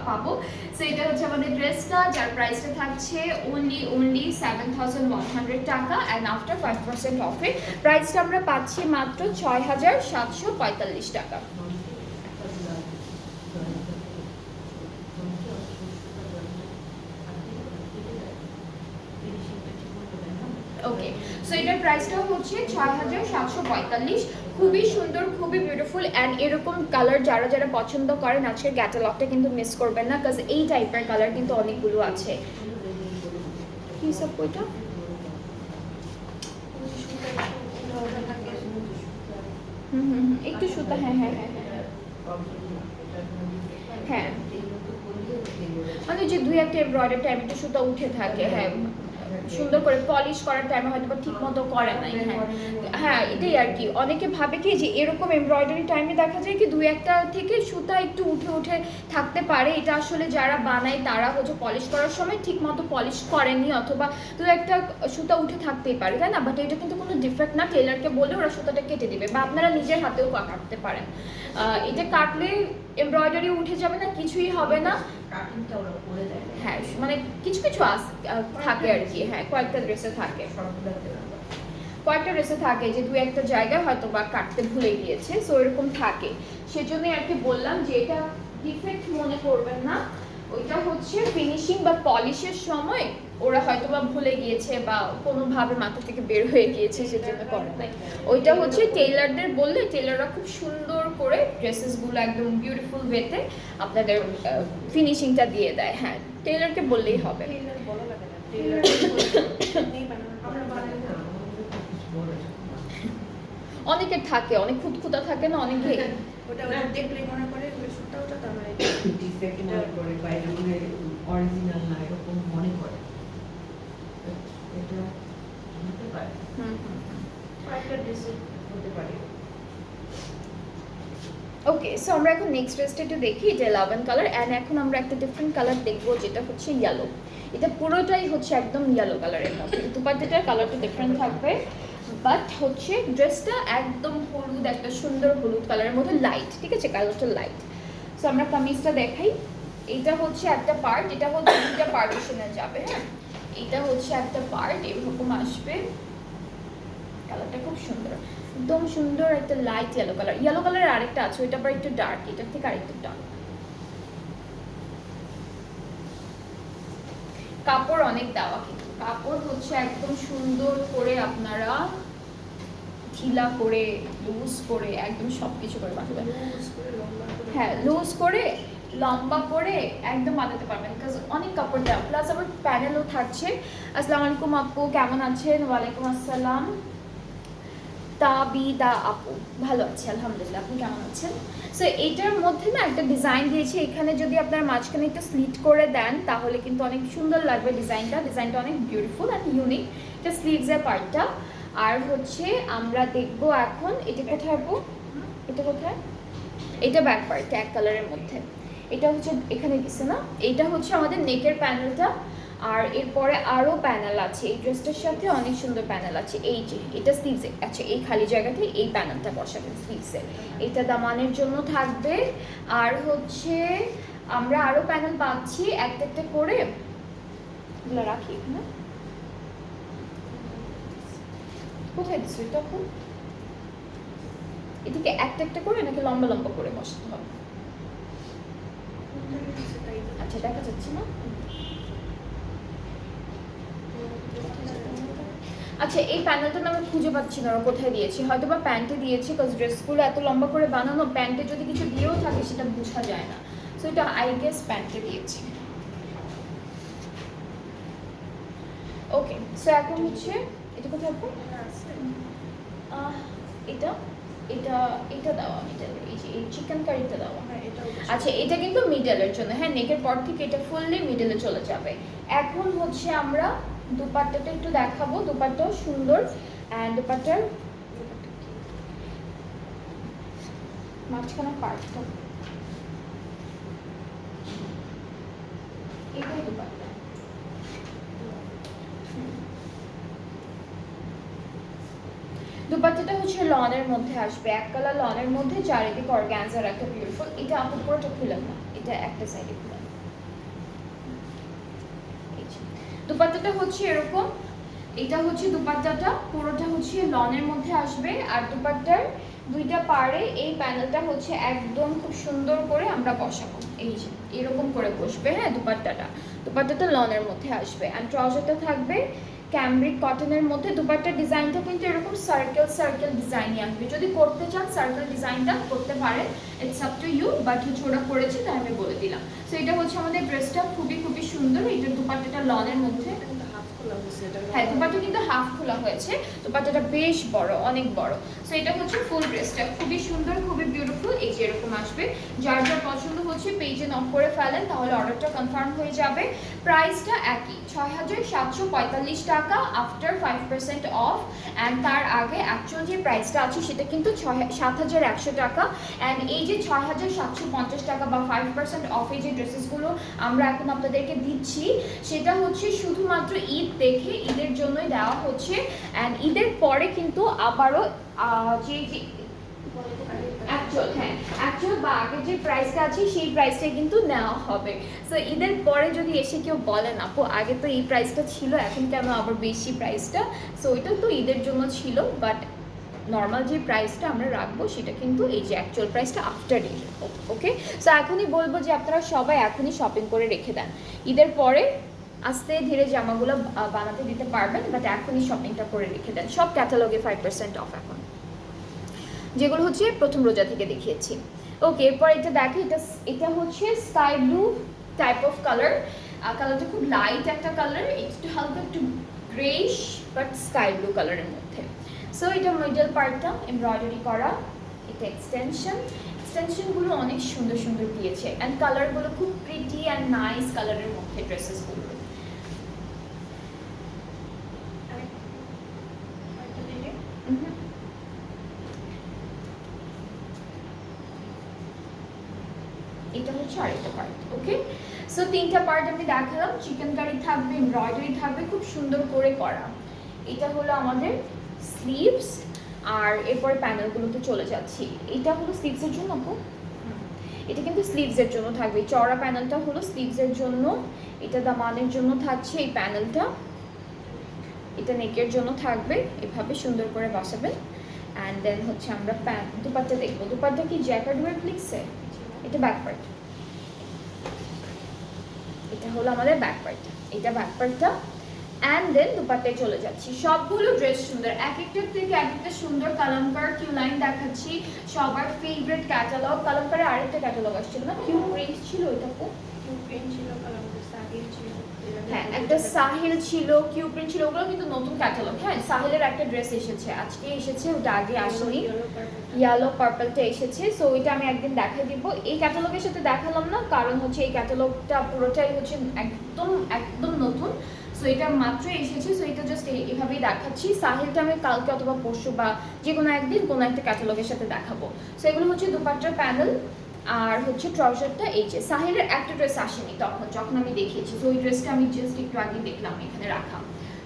পাবো। সো এটা হচ্ছে আমাদের ড্রেসটা, যার প্রাইসটা থাকছে only 7,100 টাকা। অ্যান্ড আফটার 5% অফে প্রাইসটা আমরা পাচ্ছি মাত্র 6,745 টাকা। ওকে, সো এটার প্রাইসটাও হচ্ছে 6,745। খুবই সুন্দর, খুবই বিউটিফুল। অ্যান্ড এরকম কালার যারা যারা পছন্দ করেন আজকের ক্যাটালগটা কিন্তু মিস করবেন না, কাজ এই টাইপের কালার কিন্তু অনেকগুলো আছে। কি সব ওইটা একটু সুতা, হ্যাঁ হ্যাঁ হ্যাঁ হ্যাঁ, মানে যে 2-1টা এমব্রয়ডারি টাইম একটু সুতা উঠে থাকে। হ্যাঁ, সুন্দর করে পলিশ করার টাইমে হয়তো বা ঠিক মতো করে নাই। হ্যাঁ, এটাই আর কি। অনেকে ভাবে কি যে এরকম এমব্রয়ডারি টাইমে দেখা যায় কি 2-1টা থেকে সুতা একটু উঠে থাকতে পারে। এটা আসলে যারা বানায় তারা হচ্ছে পলিশ করার সময় ঠিক মতো পলিশ করেনি, অথবা 2-1টা সুতা উঠে থাকতেই পারে, তাই না? বাট এটা কিন্তু কোনো ডিফেক্ট না, টেলারকে বলে ওরা সুতাটা কেটে দিবে, বা আপনারা নিজের হাতেও কাটতে পারেন। এটা কাটলে এমব্রয়ডারি উঠে যাবে না, কিছুই হবে না। হ্যাঁ, মানে কিছু কিছু থাকে আর কি। হ্যাঁ, কয়েকটা ড্রেসে থাকে যে 2-1টা জায়গায় হয়তো বা কাটতে ভুলে গিয়েছে, সো এরকম থাকে। সেজন্যই আর কি বললাম যে এটা ডিফেক্ট মনে করবেন না, ওইটা হচ্ছে ফিনিশিং বা পলিশের সময় ওরা হয়তো বা ভুলে গিয়েছে বা কোনোভাবে মাথা থেকে বের হয়ে গিয়েছে সেজন্য করে নাই। ওইটা হচ্ছে টেইলারদের বললে টেইলাররা খুব সুন্দর করে ড্রেসেসগুলো একদম বিউটিফুল ওয়েতে আপনাদের ফিনিশিংটা দিয়ে দেয়। হ্যাঁ, টেইলারকে বললেই হবে।
টেইলার বলা লাগে না, টেইলার নেই বানানো, আমরা বানাই না।
অনেকের থাকে, অনেক খুঁতখুঁতা থাকে না অনেকে,
ওটা ওটা দেখলে মনে করে ওই সুতা ওটা তার মানে
ডিফেক্ট মনে করে বা এটা মনে অরিজিনাল না এরকম মনে করে। এটা হতে পারে,
একটা ড্রেসে হতে পারে।
ওকে, সো আমরা এখন নেক্সট ড্রেসটা একটু দেখি। এটা 11 কালার অ্যান্ড এখন আমরা একটা ডিফারেন্ট কালার দেখবো যেটা হচ্ছে ইয়েলো। এটা পুরোটাই হচ্ছে একদম ইয়েলো কালারের মধ্যে, দুপাট্টাটার কালারটা ডিফারেন্ট থাকবে বাট হচ্ছে ড্রেসটা একদম হলুদ, একটা সুন্দর হলুদ কালারের মধ্যে লাইট, ঠিক আছে, কালারটা লাইট। সো আমরা কামিজটা দেখাই। এটা হচ্ছে একটা পার্ট, এটা হচ্ছে দুইটা পার্টিশনে যাবে। হ্যাঁ, এটা হচ্ছে একটা পার্ট, এরকম আসবে। কালারটা খুব সুন্দর, একদম সুন্দর একটা লাইট ইয়েলো কালার। ইয়েলো কালারের আরেকটা আছে, ওইটা আবার একটু ডার্ক, এটার থেকে আরেকটু ডার্ক। কাপড় অনেক দেওয়া, কিন্তু কাপড় হচ্ছে একদম সুন্দর করে আপনারা ঢিলা করে লুজ করে একদম সবকিছু করে বানাতে পারবেন।
লুজ করে লম্বা করে।
হ্যাঁ, লুজ করে লম্বা করে একদম বানাতে পারবেন, বিকজ অনেক কাপড় দেওয়া, প্লাস আবার প্যানেলও থাকছে। আসসালামু আলাইকুম আপু, কেমন আছেন? ওয়ালাইকুম আসসালাম। তাবিদা আপু, ভালো আছি আলহামদুলিল্লাহ, আপনি কেমন আছেন? সো এইটার মধ্যে না একটা ডিজাইন দিয়েছি, এখানে যদি আপনার মাঝখানে একটু স্লিট করে দেন তাহলে কিন্তু অনেক সুন্দর লাগবে ডিজাইনটা। ডিজাইনটা অনেক বিউটিফুল অ্যান্ড ইউনিক। এটা স্লিভসের পার্টটা। আর হচ্ছে আমরা দেখবো এখন এটা কোথায় আপু, এটা কোথায়, এটা ব্যাক পার্ট এক কালারের মধ্যে। এটা হচ্ছে এখানে দিছে না, এটা হচ্ছে আমাদের নেকের প্যানেলটা। আর এরপরে আরও প্যানেল আছে, এই ড্রেসটার সাথে অনেক সুন্দর প্যানেল আছে। এই যে এটা স্লিভসে আছে, এই খালি জায়গাতে এই প্যানেলটা বসাবেন স্লিভসে, এটা দামানের জন্য থাকবে। আর হচ্ছে আমরা আরও প্যানেল পাচ্ছি একটা একটা করে, এগুলো রাখি এখানে। কোথায় দিচ্ছি তখন, এদিকে একটা একটা করে নাকি লম্বা লম্বা করে বসাতে হবে? আচ্ছা, দেখা যাচ্ছে না। আচ্ছা, এই প্যানেলটা না আমি খুঁজে পাচ্ছি না, ওরা কোথায় দিয়েছি, হয়তো বা প্যান্টে দিয়েছি, বিকজ ড্রেসগুলো এত লম্বা করে বানানো, প্যান্টে যদি কিছু দিয়েও থাকে সেটা বোঝা যায় না। সো এটা আই গেস প্যান্টে দিয়েছি। ওকে, সো এখন হচ্ছে এটা কোথায় আপু? এটা এটা এটা দেওয়া মিডল, এই যে এই চিকেন কারিটা দেওয়া। আচ্ছা, এটা কিন্তু মিডলের জন্য। হ্যাঁ, নেকের পর থেকে এটা ফুললি মিডলে চলে যাবে। এখন হচ্ছে আমরা দুপাট্টাটা একটু দেখাবো, দুপাট্টাও সুন্দর অ্যান্ড দুপাট্টার মাঝখানে পার্টটা, এটাই দুপাট্টা। দুপাট্টাটা হচ্ছে লনের মধ্যে আসবে, এক কালার লনের মধ্যে, চারিদিকে অর্গানজার একটা বিউটিফুল। এটা আপু পুরোটা খুলেন না, এটা একটা সাইডে খুলেন। দুপাট্টাটা হচ্ছে এরকম, এটা হচ্ছে দুপাট্টাটা পুরোটা হচ্ছে লনের মধ্যে আসবে। আর দুপাট্টার দুইটা পাড়ে এই প্যানেলটা হচ্ছে একদম খুব সুন্দর করে আমরা বসাবো, এই যে এরকম করে বসবে। হ্যাঁ, দুপাট্টাটা লনের মধ্যে আসবে অ্যান্ড ট্রাউজারটা থাকবে ক্যামব্রিক কটনের মধ্যে। দুপাট্টার ডিজাইনটা কিন্তু এরকম সার্কেল ডিজাইনই আসবে, যদি করতে চান সার্কেল ডিজাইনটা করতে পারেন, it's up to you, but হচ্ছে ওরা করেছে তাই আমি বলে দিলাম। সো এটা হচ্ছে আমাদের ড্রেসটা, খুবই খুবই সুন্দর। এটা দুপাট্টাটা লনের মধ্যে। হ্যাঁ, দুপাট্টা কিন্তু হাফ খোলা হয়েছে, দুপাট্টাটা বেশ বড়, অনেক বড়। সো এটা হচ্ছে ফুল ড্রেসটা, খুবই সুন্দর, খুবই বিউটিফুল। এই যে এরকম আসবে। যার যার পছন্দ হচ্ছে পেজে নক করে ফেলেন, তাহলে অর্ডারটা কনফার্ম হয়ে যাবে। প্রাইসটা একই, ৬,৭৪৫ টাকা আফটার 5% অফ। অ্যান্ড তার আগে অ্যাকচুয়াল যে প্রাইসটা আছে সেটা কিন্তু ৭,১০০ টাকা। অ্যান্ড এই যে ৬,৭৫০ টাকা বা 5% অফে যে ড্রেসেসগুলো আমরা এখন আপনাদেরকে দিচ্ছি, সেটা হচ্ছে শুধুমাত্র ঈদ দেখে, ঈদের জন্যই দেওয়া হচ্ছে। অ্যান্ড ঈদের পরে কিন্তু আবারও যে অ্যাকচুয়াল বা আগে যে প্রাইসটা আছে সেই প্রাইসটাই কিন্তু নেওয়া হবে। সো ঈদের পরে যদি এসে কেউ বলেন আপু আগে তো এই প্রাইসটা ছিল, এখন কেন আবার বেশি প্রাইসটা, সো ওইটা তো ঈদের জন্য ছিল, বাট নর্মাল যে প্রাইসটা আমরা রাখবো সেটা কিন্তু এই যে অ্যাকচুয়াল প্রাইসটা আফটার ঈদ। ওকে, সো এখনই বলবো যে আপনারা সবাই এখনই শপিং করে রেখে দেন, ঈদের পরে আস্তে ধীরে জামাগুলো বানাতে দিতে পারবেন, বাট এখনই শপিংটা করে রেখে দেন। সব ক্যাটালগে 5% অফ এখন, যেগুলো হচ্ছে প্রথম রোজা থেকে দেখিয়েছি। ওকে, এরপর এটা দেখে, এটা হচ্ছে sky blue type of colour. কালারটা খুব লাইট একটা কালার, একটু হালকা একটু গ্রেইশ বাট স্কাই ব্লু কালারের মধ্যে। সো এটা মিডল পার্টটা এমব্রয়ডারি করা, এটা এক্সটেনশনগুলো অনেক সুন্দর সুন্দর দিয়েছে, অ্যান্ড কালারগুলো খুব প্রিটি অ্যান্ড নাইস কালারের মধ্যে ড্রেসেসগুলো। এটা হচ্ছে আরেকটা পার্ট। ওকে, সো তিনটা পার্ট আমি দেখালাম, চিকেন কারি থাকবে, এমব্রয়ডারি থাকবে, খুব সুন্দর করে করা। এটা হলো আমাদের স্লিভস, আর এরপরে প্যানেলগুলোতে চলে যাচ্ছি। এটা হলো স্লিভসের জন্য আপু, এটা কিন্তু স্লিভসের জন্য থাকবে। চওড়া প্যানেলটা হলো স্লিভসের জন্য, এটা দামানের জন্য থাকছে এই প্যানেলটা, এটা নেকের জন্য থাকবে, এভাবে সুন্দর করে বসাবেন। অ্যান্ড দেন হচ্ছে আমরা দুপাট্টা দেখবো। দুপাট্টা কি জ্যাকার্ড ওয়ার্ক লিখছে? এটা ব্যাক পার্ট, এটা হলো আমাদের ব্যাক পার্ট, এটা ব্যাক পার্টটা। অ্যান্ড দেন দুপাট্টায় চলে যাচ্ছি। সবগুলো ড্রেস সুন্দর, এক একটার থেকে এক একটা সুন্দর। কালামকার কিউ লাইন দেখাচ্ছি, সবার ফেভারিট ক্যাটালগ। কালামকারের আরেকটা ক্যাটালগ আসছিল না, কিউ প্রিন্ট ছিল, এটা
কিউ প্রিন্ট ছিল, কালামকার সাহিল ছিল,
হ্যাঁ একটা সাহিল ছিল, কিউ প্রিন্ট ছিল, ওগুলো কিন্তু নতুন ক্যাটালগ। হ্যাঁ, সাহিলের একটা ড্রেস এসেছে, আজকে এসেছে, ওটা আগে আসেনি, ইয়েলো পার্পলটা এসেছে। সো ওইটা আমি একদিন দেখাই দিব। এই ক্যাটালগের সাথে দেখালাম না, কারণ হচ্ছে এই ক্যাটালগটা পুরোটাই হচ্ছে একদম একদম নতুন। সো এটা মাত্র এসেছে, সো এটা জাস্ট এভাবেই দেখাচ্ছি। সাহিলটা আমি কালকে অথবা পরশু বা যে কোনো একদিন কোনো একটা ক্যাটালগের সাথে দেখাবো। সো এগুলো হচ্ছে দুপাট্টার প্যানেল, আর হচ্ছে ট্রাউজারটা এই যে। সাহিলের একটা ড্রেস আসেনি তখন যখন আমি দেখিয়েছি, তো ওই ড্রেসটা আমি জাস্ট একটু আগে দেখলাম এখানে রাখা।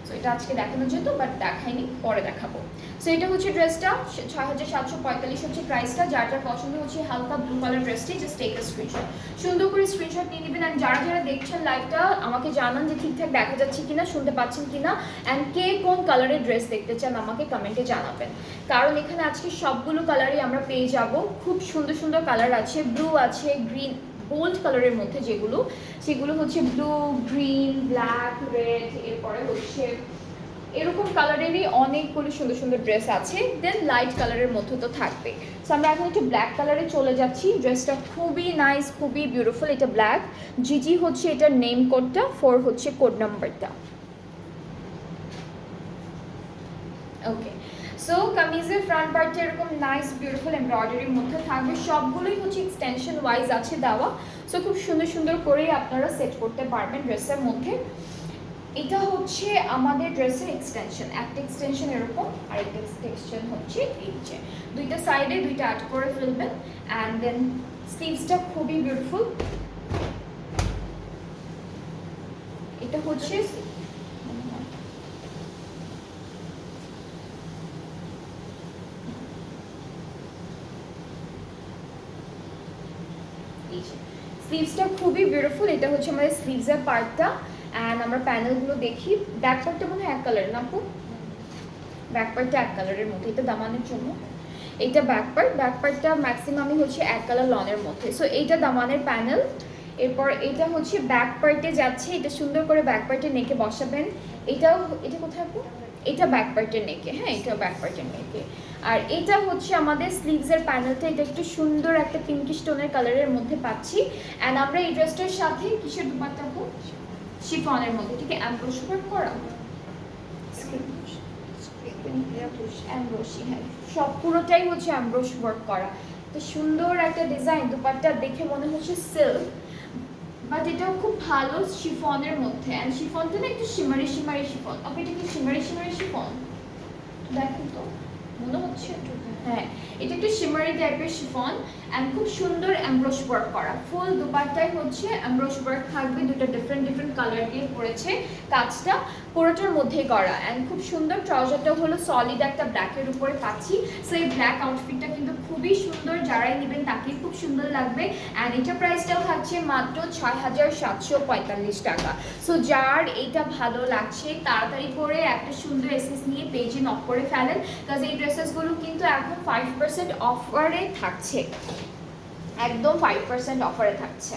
সো এটা আজকে দেখানো যেত, বাট দেখাইনি, পরে দেখাবো। সো এটা হচ্ছে ড্রেসটা, 6745 হচ্ছে প্রাইসটা। যার যার পছন্দ হচ্ছে হালকা ব্লু কালার ড্রেসটি, জাস্ট টেক আ স্ক্রিনশট, সুন্দর করে স্ক্রিনশট নিয়ে নেবেন। অ্যান্ড যারা যারা দেখছেন লাইভটা আমাকে জানান যে ঠিকঠাক দেখা যাচ্ছে কিনা, শুনতে পাচ্ছেন কিনা, অ্যান্ড কে কোন কালারের ড্রেস দেখতে চান আমাকে কমেন্টে জানাবেন, কারণ এখানে আজকে সবগুলো কালারই আমরা পেয়ে যাব। খুব সুন্দর সুন্দর কালার আছে, ব্লু আছে, গ্রিন, বোল্ড কালারের মধ্যে যেগুলো, সেগুলো হচ্ছে ব্লু, গ্রিন, ব্ল্যাক, রেড, এরপরে হচ্ছে এরকম কালারেরই অনেকগুলো সুন্দর সুন্দর ড্রেস আছে। দেন লাইট কালারের মধ্যে তো থাকবে। সো আমরা এখন একটু ব্ল্যাক কালারে চলে যাচ্ছি। ড্রেসটা খুবই নাইস, খুবই বিউটিফুল। এটা ব্ল্যাক, জিজি হচ্ছে এটার নেম কোডটা, 4 হচ্ছে কোড নাম্বারটা। ওকে, সো কামিজের ফ্রন্ট পার্টটা এরকম নাইস বিউটিফুল এমব্রয়ডারির মধ্যে থাকবে। সবগুলোই হচ্ছে এক্সটেনশন ওয়াইজ আছে দেওয়া। সো খুব সুন্দর সুন্দর করেই আপনারা সেট করতে পারবেন ড্রেসের মধ্যে। এটা হচ্ছে আমাদের ড্রেসের এক্সটেনশন, একটা এক্সটেনশন এরকম, আর একটা এক্সটেনশন হচ্ছে এই যে। দুইটা সাইডে দুইটা আট করে ফেলবেন। অ্যান্ড দেন স্লিভসটা খুবই বিউটিফুল। এটা হচ্ছে স্লিভসটা খুবই বিউটিফুল। এটা হচ্ছে আমাদের স্লিভসের পার্টটা। অ্যান্ড আমরা প্যানেলগুলো দেখি। ব্যাক পার্টটা মনে হয় এক কালারের না আপু? ব্যাক পার্টটা এক কালারের মধ্যে, এটা দামানের জন্য। এইটা ব্যাক পার্টটা ম্যাক্সিমামই হচ্ছে এক কালার লনের মধ্যে। সো এইটা দামানের প্যানেল। এরপর এটা হচ্ছে ব্যাক পার্টে যাচ্ছে, এটা সুন্দর করে ব্যাক পার্টে নেকে বসাবেন। এটা কোথায় আপু? এটা ব্যাক পার্টের নেকে, হ্যাঁ এটাও ব্যাক পার্টের নেকে। আর এটা হচ্ছে আমাদের স্লিভসের প্যানেলটা, এটা একটু সুন্দর একটা পিঙ্কিশ টোনের কালারের মধ্যে পাচ্ছি। অ্যান্ড আমরা এই ড্রেসটার সাথে কিসের দুপাট্টা আপু? শিফনের মধ্যে, ঠিক আছে, অ্যাম্ব্রোশ ওয়ার্ক করা, অ্যাম্ব্রোশি, হ্যাঁ সব পুরোটাই হচ্ছে অ্যাম্ব্রোশ ওয়ার্ক করা। তো সুন্দর একটা ডিজাইন, দুপাট্টা দেখে মনে হচ্ছে সিল্ক, বাট এটাও খুব ভালো শিফনের মধ্যে। অ্যান্ড শিফনটা না একটু শিমারি শিফন। ওকে, এটা কি শিমারি শিফন? দেখেন তো, মনে হচ্ছে হ্যাঁ, এটা একটু শিমারি টাইপের শিফন। অ্যান্ড খুব সুন্দর এমব্রোশ ওয়ার্ক করা। ফুল দুপাট্টায় হচ্ছে এমব্রোশ ওয়ার্ক থাকবে, দুটো ডিফারেন্ট কালার দিয়ে পড়েছে কাজটা, পুরোটার মধ্যেই করা। অ্যান্ড খুব সুন্দর। ট্রাউজারটা হলো সলিড একটা ব্ল্যাকের উপরে পাচ্ছি। সো এই ব্ল্যাক আউটফিটটা কিন্তু খুব খুবই সুন্দর, যারাই নেবেন তাকে খুব সুন্দর লাগবে। অ্যান্ড এটা প্রাইসটাও থাকছে মাত্র ৬,৭৪৫ টাকা। সো যার এইটা ভালো লাগছে তাড়াতাড়ি করে একটা সুন্দর এসএস নিয়ে পেজে নক করে ফেলেন, কারণ এই ড্রেসেসগুলো কিন্তু এখন 5% অফারে থাকছে, একদম 5% অফারে থাকছে।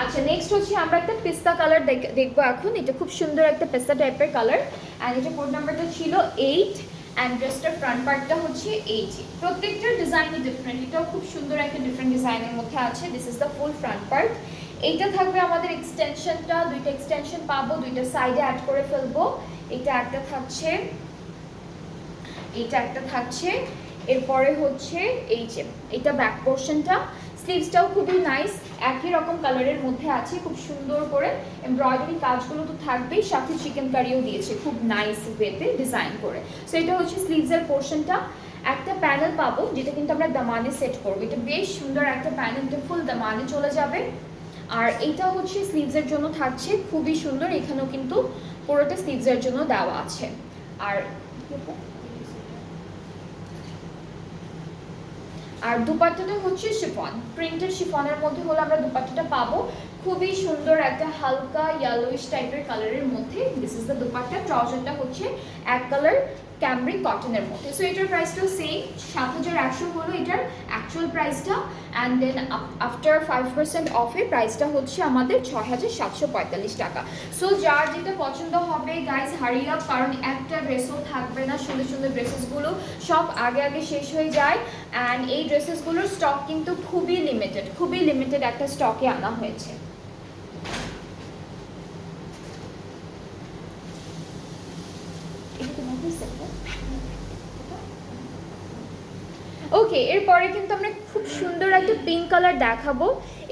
আচ্ছা, নেক্সট হচ্ছে আমরা একটা পিস্তা কালার দেখবো এখন। এটা খুব সুন্দর একটা পিস্তা টাইপের কালার, অ্যান্ড এটা কোড নাম্বারটা ছিল 8, অ্যান্ড ড্রেসটার ফ্রন্ট পার্টটা হচ্ছে এই যে, প্রত্যেকটা ডিজাইনই ডিফারেন্ট, এটাও খুব সুন্দর একটা ডিফারেন্ট ডিজাইনের মধ্যে আছে। This is the full front part. এইটা থাকবে আমাদের এক্সটেনশনটা, দুইটা এক্সটেনশন পাবো, দুইটা সাইডে অ্যাড করে ফেলবো। এটা একটা থাকছে, এটা একটা থাকছে, এরপরে হচ্ছে এই যে এটা ব্যাক পোর্শনটা। স্লিভসটাও খুবই নাইস, একই রকম কালারের মধ্যে আছে, খুব সুন্দর করে এমব্রয়ডারি কাজগুলো তো থাকবেই, সাথে চিকেন কারিও দিয়েছে খুব নাইস ওয়েতে ডিজাইন করে। সো এটা হচ্ছে স্লিভসের পোর্শনটা। একটা প্যানেল পাবো যেটা কিন্তু আমরা দামানে সেট করবো, এটা বেশ সুন্দর একটা প্যানেল, এটা ফুল দামানে চলে যাবে। আর এইটা হচ্ছে স্লিভসের জন্য থাকছে, খুবই সুন্দর, এখানেও কিন্তু পুরোটা স্লিভসের জন্য দেওয়া আছে। আর দুপাট্টাটা হচ্ছে শিফন, প্রিন্টেড শিফনের মধ্যে হলো আমরা দুপাট্টাটা পাবো, খুবই সুন্দর একটা হালকা ইয়েলোইশ টাইপের কালারের মধ্যে। This is the dupatta. ট্রাউজারটা হচ্ছে এক কালার ক্যামব্রিক কটনের মধ্যে। সো এটার প্রাইসটাও সেম, ৭,১০০ হলো এটার অ্যাকচুয়াল প্রাইসটা, অ্যান্ড দেন আফটার 5% অফে প্রাইসটা হচ্ছে আমাদের ৬,৭৪৫ টাকা। সো যার যেটা পছন্দ হবে গাইজ হারি আপ, কারণ একটা ড্রেসও থাকবে না, সুন্দর সুন্দর ড্রেসেসগুলো সব আগে আগে শেষ হয়ে যায়। অ্যান্ড এই ড্রেসেসগুলোর স্টক কিন্তু খুবই লিমিটেড, খুবই লিমিটেড একটা স্টকে আনা হয়েছে। ওকে, এরপরে কিন্তু আমরা খুব সুন্দর একটা পিঙ্ক কালার দেখাবো।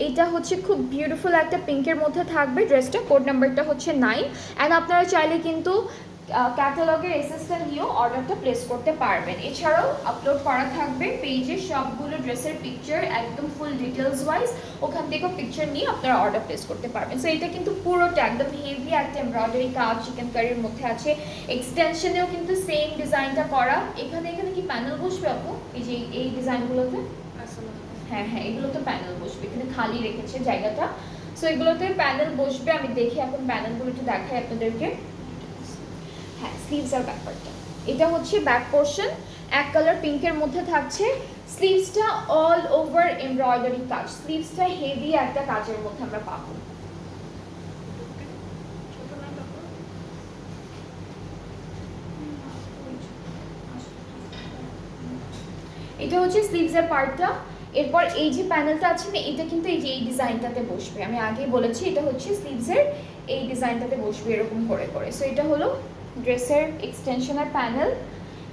এটা হচ্ছে খুব বিউটিফুল একটা পিঙ্কের মধ্যে থাকবে ড্রেসটা, কোড নাম্বারটা হচ্ছে 9, অ্যান্ড আপনারা চাইলে কিন্তু ক্যাটালগের এসএসটা নিয়েও অর্ডারটা প্লেস করতে পারবেন। এছাড়াও আপলোড করা থাকবে পেজে সবগুলো ড্রেসের পিকচার, একদম ফুল ডিটেলস ওয়াইজ, ওখান থেকেও পিকচার নিয়ে আপনারা অর্ডার প্লেস করতে পারবেন। সো এটা কিন্তু পুরোটা একদম হেভি একটা এমব্রয়ডারি কাজ চিকেন কারির মধ্যে আছে, এক্সটেনশনেও কিন্তু সেম ডিজাইনটা করা। এখানে এখানে কি প্যানেল বসবে আপু? এই যে এই ডিজাইনগুলোতে, হ্যাঁ হ্যাঁ, এগুলোতে প্যানেল বসবে, এখানে খালি রেখেছে জায়গাটা। সো এগুলোতে প্যানেল বসবে, আমি দেখি এখন প্যানেলগুলো একটু দেখাই আপনাদেরকে। হ্যাঁ, স্লিভস আর ব্যাকপার্টটা, এটা হচ্ছে ব্যাক পোর্শন, এক কালার পিঙ্কের মধ্যে থাকছে। স্লিভসটা অল ওভার এমব্রয়ডারি কাজ, স্লিভসটা হেভি একটা কাজের মধ্যে আমরা পাবো। এটা হচ্ছে স্লিভসের পার্টটা। এরপর এই যে প্যানেলটা আছে না, এটা কিন্তু এই যে এই ডিজাইনটাতে বসবে, আমি আগেই বলেছি এটা হচ্ছে স্লিভসের এই ডিজাইনটাতে বসবে এরকম করে করে। সো এটা হলো ড্রেসের এক্সটেনশনের প্যানেল।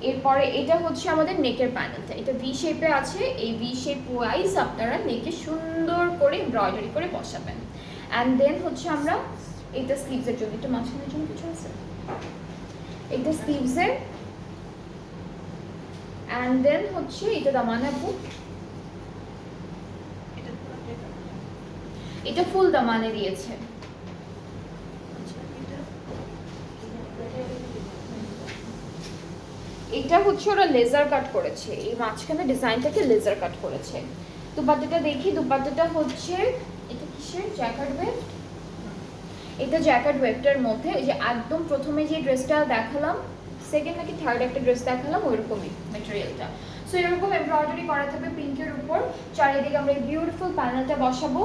এরপরে এটা হচ্ছে আমাদের নেকের প্যানেলটা, এটা ভি শেপে আছে, এই ভি শেপ ওয়াইজ আপনারা নেকে সুন্দর করে এমব্রয়ডারি করে বসাবেন। অ্যান্ড দেন হচ্ছে আমরা এটা স্লিভসের জন্য, এটা মাঝখানের জন্য কিছু আছে, এটা স্লিভসের, অ্যান্ড দেন হচ্ছে এটা দামানে বুক, এটা ফুল দামানে দিয়েছে। এটা হচ্ছে ওরা লেজার কাট করেছে, এই মাঝখানে ডিজাইনটাকে লেজার কাট করেছে। দুপাট্টাটা দেখি, দুপাট্টাটা হচ্ছে এটা কিসের, জ্যাকেট ওয়েভ, এটা জ্যাকেট ওয়েভটার মধ্যে এই যে একদম প্রথমে যে ড্রেসটা দেখালাম, সেকেন্ড নাকি থার্ড একটা ড্রেস দেখালাম, ওইরকমই ম্যাটেরিয়ালটা। সো এরকম এমব্রয়ডারি করা থাকবে পিঙ্কের উপর, চারিদিকে আমরা এই বিউটিফুল প্যানেলটা বসাবো,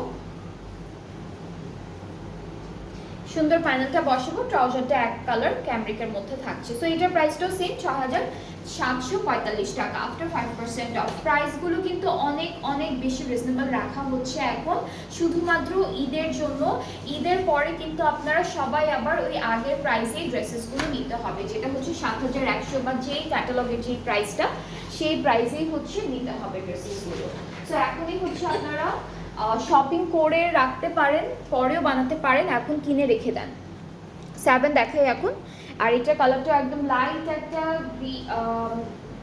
সুন্দর প্যানেলটা বসাবো। ট্রাউজারটা এক কালার ক্যামব্রিকের মধ্যে থাকছে। সো এটার প্রাইসটাও সেম ৬,৭৪৫ টাকা আফটার 5% অফ। প্রাইসগুলো কিন্তু অনেক অনেক বেশি রিজনেবল রাখা হচ্ছে এখন, শুধুমাত্র ঈদের জন্য। ঈদের পরে কিন্তু আপনারা সবাই আবার ওই আগের প্রাইসেই ড্রেসেসগুলো নিতে হবে, যেটা হচ্ছে ৭,১০০ বা যেই ক্যাটালগের যেই প্রাইসটা, সেই প্রাইসেই হচ্ছে নিতে হবে ড্রেসেসগুলো। সো এখনই হচ্ছে আপনারা শপিং করে রাখতে পারেন, পরেও বানাতে পারেন, এখন কিনে রেখে দেন। 7 দেখাই এখন। আর এটা কালারটা একদম লাইট একটা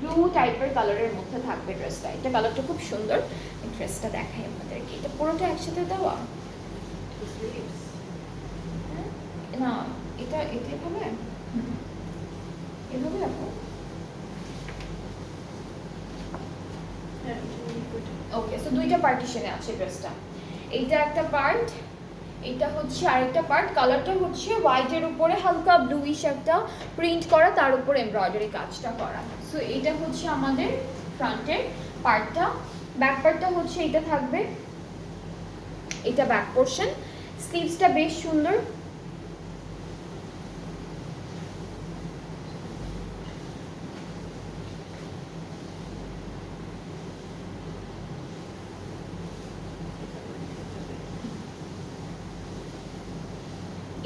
ব্লু টাইপের কালারের মধ্যে থাকবে ড্রেসটা, এটা কালারটা খুব সুন্দর। ড্রেসটা দেখাই আপনাদেরকে, এটা পুরোটা একসাথে দেওয়া না, এটা এটা এভাবে এভাবে আপু, ওকে, সো দুইটা পার্টিশনে আছে ড্রেসটা। এইটা একটা পার্ট, এটা হচ্ছে আরেকটা পার্ট। কালারটা হচ্ছে হোয়াইটের উপরে হালকা ব্লুইশ একটা প্রিন্ট করা, তার উপরে এমব্রয়ডারি কাজটা করা। সো এইটা হচ্ছে আমাদের ফ্রন্টের পার্টটা। ব্যাক পার্টটা হচ্ছে এটা থাকবে, এটা ব্যাক পোর্শন। স্লিভসটা বেশ সুন্দর,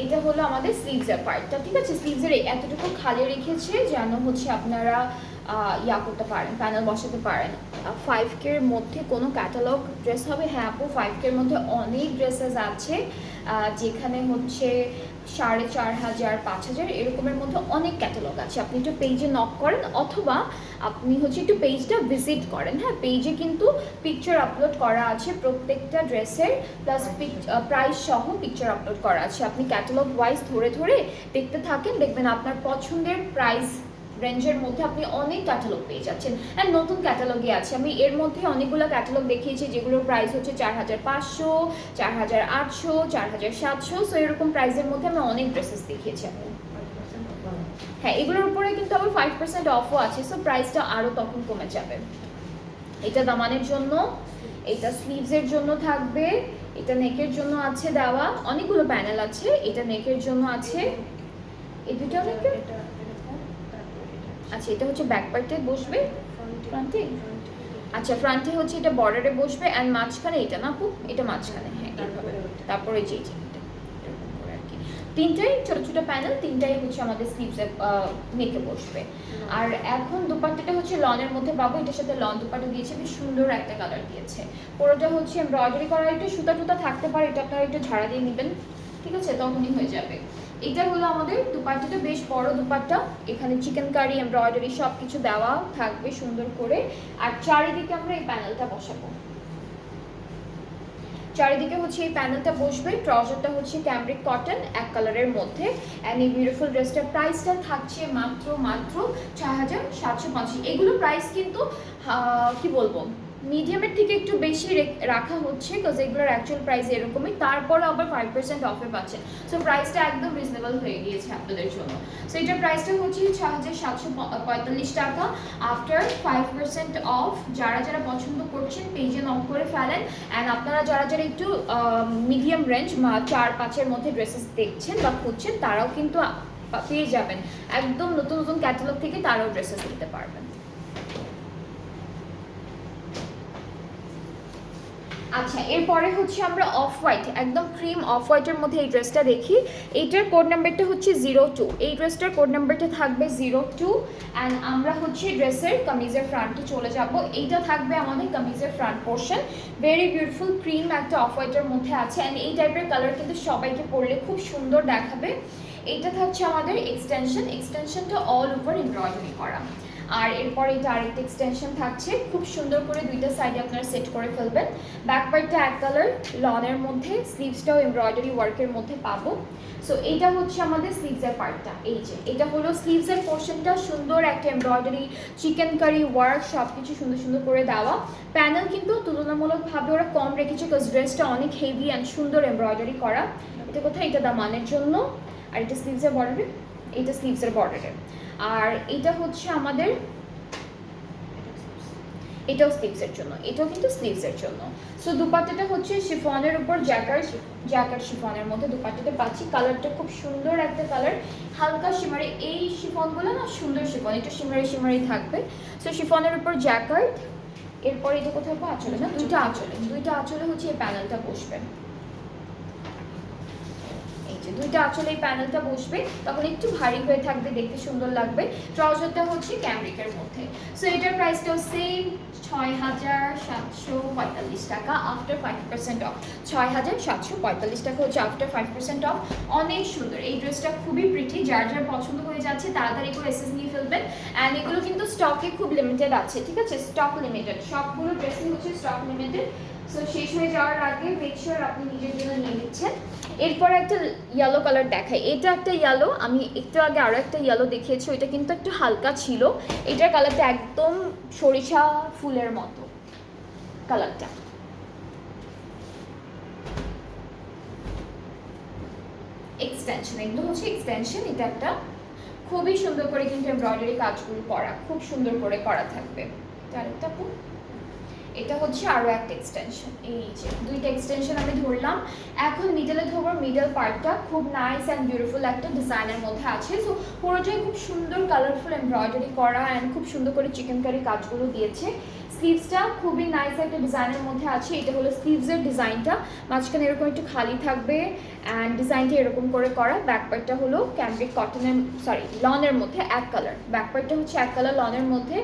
এটা হলো আমাদের স্লিভসের পার্টটা, ঠিক আছে। স্লিভসের এতটুকু খালি রেখেছে যেন হচ্ছে আপনারা ইয়া করতে পারেন, প্যানেল বসাতে পারেন। 5K এর মধ্যে কোনো ক্যাটালগ ড্রেস হবে? হ্যাঁ আপু, 5K এর মধ্যে অনেক ড্রেসেস আছে, যেখানে হচ্ছে 4,500 5,000 এরকমের মধ্যে অনেক ক্যাটালগ আছে। আপনি একটু পেজে নক করেন, অথবা আপনি হচ্ছে একটু পেজটা ভিজিট করেন। হ্যাঁ, পেজে কিন্তু পিকচার আপলোড করা আছে প্রত্যেকটা ড্রেসের, প্লাস প্রাইস সহ পিকচার আপলোড করা আছে। আপনি ক্যাটালগ ওয়াইজ ধরে ধরে দেখতে থাকেন, দেখবেন আপনার পছন্দের প্রাইস রেঞ্জের মধ্যে আপনি অনেক ক্যাটালগ পেয়ে যাচ্ছেন। অ্যান্ড নতুন ক্যাটালগে আছে, আমি এর মধ্যে অনেকগুলো ক্যাটালগ দেখিয়েছি যেগুলোর প্রাইস হচ্ছে 4,500, 4,800, 4,700। সো এরকম প্রাইসের মধ্যে আমি অনেক ড্রেসেস দেখিয়েছি আপনি। হ্যাঁ, এগুলোর উপরে কিন্তু আবার 5% অফও আছে, সো প্রাইসটা আরও তখন কমে যাবে। এটা দামানের জন্য, এটা স্লিভসের জন্য থাকবে, এটা নেকের জন্য আছে দেওয়া, অনেকগুলো প্যানেল আছে। এটা নেকের জন্য আছে, এই দুটো নেকের। আচ্ছা, এটা হচ্ছে ব্যাক পার্টে বসবে, ফ্রন্টে। আচ্ছা, ফ্রন্টে হচ্ছে এটা বর্ডারে বসবে, অ্যান্ড মাঝখানে এটা না আপু, এটা মাঝখানে। হ্যাঁ, এইভাবে। তারপরে যে এরকম করে আর কি তিনটাই ছোট ছোট প্যানেল, তিনটাই হচ্ছে আমাদের স্লিভসে নেকে বসবে। আর এখন দুপাট্টাটা হচ্ছে লনের মধ্যে পাবো, এটার সাথে লন দুপাট্টা দিয়েছে, বেশ সুন্দর একটা কালার দিয়েছে। পুরোটা হচ্ছে এমব্রয়ডারি করা, একটু সুতা টুতা থাকতে পারে, এটা আপনারা একটু ঝাড়া দিয়ে নেবেন, ঠিক আছে, তখনই হয়ে যাবে। এটা হলো আমাদের দুপাট্টাটা, বেশ বড় দুপাট্টা, এখানে চিকেন কারি এমব্রয়ডারি সব কিছু দেওয়া থাকবে সুন্দর করে। আর চারিদিকে আমরা এই প্যানেলটা বসাবো, চারিদিকে হচ্ছে এই প্যানেলটা বসবে। ট্রাউজারটা হচ্ছে ক্যামব্রিক কটন এক কালারের মধ্যে। অ্যান্ড এই বিউটিফুল ড্রেসটার প্রাইসটা থাকছে মাত্র 4,750। এগুলো প্রাইস কিন্তু কি বলবো, মিডিয়ামের থেকে একটু বেশি রাখা হচ্ছে, বিকজ এগুলোর অ্যাকচুয়াল প্রাইস এরকমই, তারপরে আবার 5% অফে পাচ্ছেন। সো প্রাইসটা একদম রিজনেবল হয়ে গিয়েছে আপনাদের জন্য। সো এটার প্রাইসটা হচ্ছে 6,745 টাকা আফটার 5% অফ। যারা যারা পছন্দ করছেন পেজে নক করে ফেলেন। অ্যান্ড আপনারা যারা যারা একটু মিডিয়াম রেঞ্জ 4-5-এর মধ্যে ড্রেসেস দেখছেন বা খুঁজছেন, তারাও কিন্তু পেয়ে যাবেন একদম নতুন নতুন ক্যাটালগ থেকে, তারাও ড্রেসেস নিতে পারবেন। আচ্ছা, এরপরে হচ্ছে আমরা অফ হোয়াইট, একদম ক্রিম অফ হোয়াইটের মধ্যে এই ড্রেসটা দেখি। এইটার কোড নাম্বারটা হচ্ছে 02। এই ড্রেসটার কোড নাম্বারটা থাকবে 02। অ্যান্ড আমরা হচ্ছে ড্রেসের কামিজের ফ্রন্টে চলে যাব। এইটা থাকবে আমাদের কামিজের front portion, very beautiful cream একটা অফ হোয়াইটের মধ্যে আছে। অ্যান্ড এই টাইপের কালার কিন্তু সবাইকে পরলে খুব সুন্দর দেখাবে। এইটা থাকছে আমাদের এক্সটেনশনটা অল ওভার এমব্রয়ডারি করা। আর এরপর এটা আরেকটা এক্সটেনশন থাকছে, খুব সুন্দর করে দুইটা সাইডে আপনারা সেট করে ফেলবেন। ব্যাক পার্টটা এক কালার লনের মধ্যে, স্লিভসটাও এমব্রয়ডারি ওয়ার্কের মধ্যে পাবো। সো এইটা হচ্ছে আমাদের স্লিভসের পার্টটা, এই যে এটা হলো স্লিভসের পোর্শনটা, সুন্দর একটা এমব্রয়ডারি চিকেন কারি ওয়ার্ক সব কিছু সুন্দর সুন্দর করে দেওয়া। প্যানেল কিন্তু তুলনামূলকভাবে ওরা কম রেখেছে, বিকজ ড্রেসটা অনেক হেভি অ্যান্ড সুন্দর এমব্রয়ডারি করা। এটা কোথায়, এটা দামানের জন্য, আর এটা স্লিভসের বর্ডারে, এইটা স্লিভসের বর্ডারে। আর এটা হচ্ছে আমাদের, এটাও স্লিভসের জন্য, এটাও কিন্তু স্লিভসের জন্য। সো দুপাট্টাটা হচ্ছে শিফনের উপর জ্যাকেট শিফনের মধ্যে দুপাট্টাটা পাচ্ছি। কালারটা খুব সুন্দর একটা কালার, হালকা শিমারি। এই শিফনগুলো না সুন্দর শিফন, এটা শিমারি থাকবে। সো শিফনের উপর জ্যাকেট। এরপর এটা কোথায় আঁচলে না, দুইটা আঁচলে হচ্ছে এই প্যানেলটা বসবে। দুইটা আঁচলে এই প্যানেলটা বসবে, তখন একটু ভারী হয়ে থাকবে, দেখতে সুন্দর লাগবে। ট্রাউজারটা হচ্ছে ক্যামব্রিকের মধ্যে। সো এটার প্রাইসটাও সেম 6,745 টাকা আফটার 5% অফ। 6,745 টাকা হচ্ছে আফটার 5% অফ। অনেক সুন্দর এই ড্রেসটা, খুবই প্রিটি। যার যার পছন্দ হয়ে যাচ্ছে তাড়াতাড়ি করে এসএস নিয়ে ফেলবেন। অ্যান্ড এগুলো কিন্তু স্টকে খুব লিমিটেড আছে, ঠিক আছে, স্টক লিমিটেড, সবগুলো ড্রেসই হচ্ছে স্টক লিমিটেড। সো শেষ হয়ে যাওয়ার আগে মেক শিওর আপনি নিজের জন্য নিয়ে নিচ্ছেন। এরপর একটা ইয়েলো কালার দেখাই, এটা একটা ইয়েলো, আমি একটু আগে আরও একটা ইয়েলো দেখিয়েছি, ওইটা কিন্তু একটু হালকা ছিল। এটার কালারটা একদম সরিষা ফুলের মতো, কালারটা। এক্সটেনশন, এগুলো হচ্ছে এক্সটেনশন। এটা একটা খুবই সুন্দর করে কিন্তু এমব্রয়ডারি কাজগুলো করা, খুব সুন্দর করে করা থাকবে। এটা আরেকটা আপু, এটা হচ্ছে আরো একটা এক্সটেনশন। এই যে দুইটা এক্সটেনশন আমি ধরলাম। এখন মিডলে ধরবো, মিডল পার্টটা খুব নাইস অ্যান্ড বিউটিফুল একটা ডিজাইনের মধ্যে আছে। সো পুরোটাই খুব সুন্দর কালারফুল এমব্রয়ডারি করা অ্যান্ড খুব সুন্দর করে চিকেন কারি কাজগুলো দিয়েছে। স্লিভসটা খুবই নাইস একটা ডিজাইনের মধ্যে আছে। এটা হলো স্লিভসের ডিজাইনটা, মাঝখানে এরকম একটু খালি থাকবে অ্যান্ড ডিজাইনটা এরকম করে করা। ব্যাক পার্টটা হলো ক্যামব্রিক কটনের, সরি লনের মধ্যে এক কালার। ব্যাক পার্টটা হচ্ছে এক কালার লনের মধ্যে।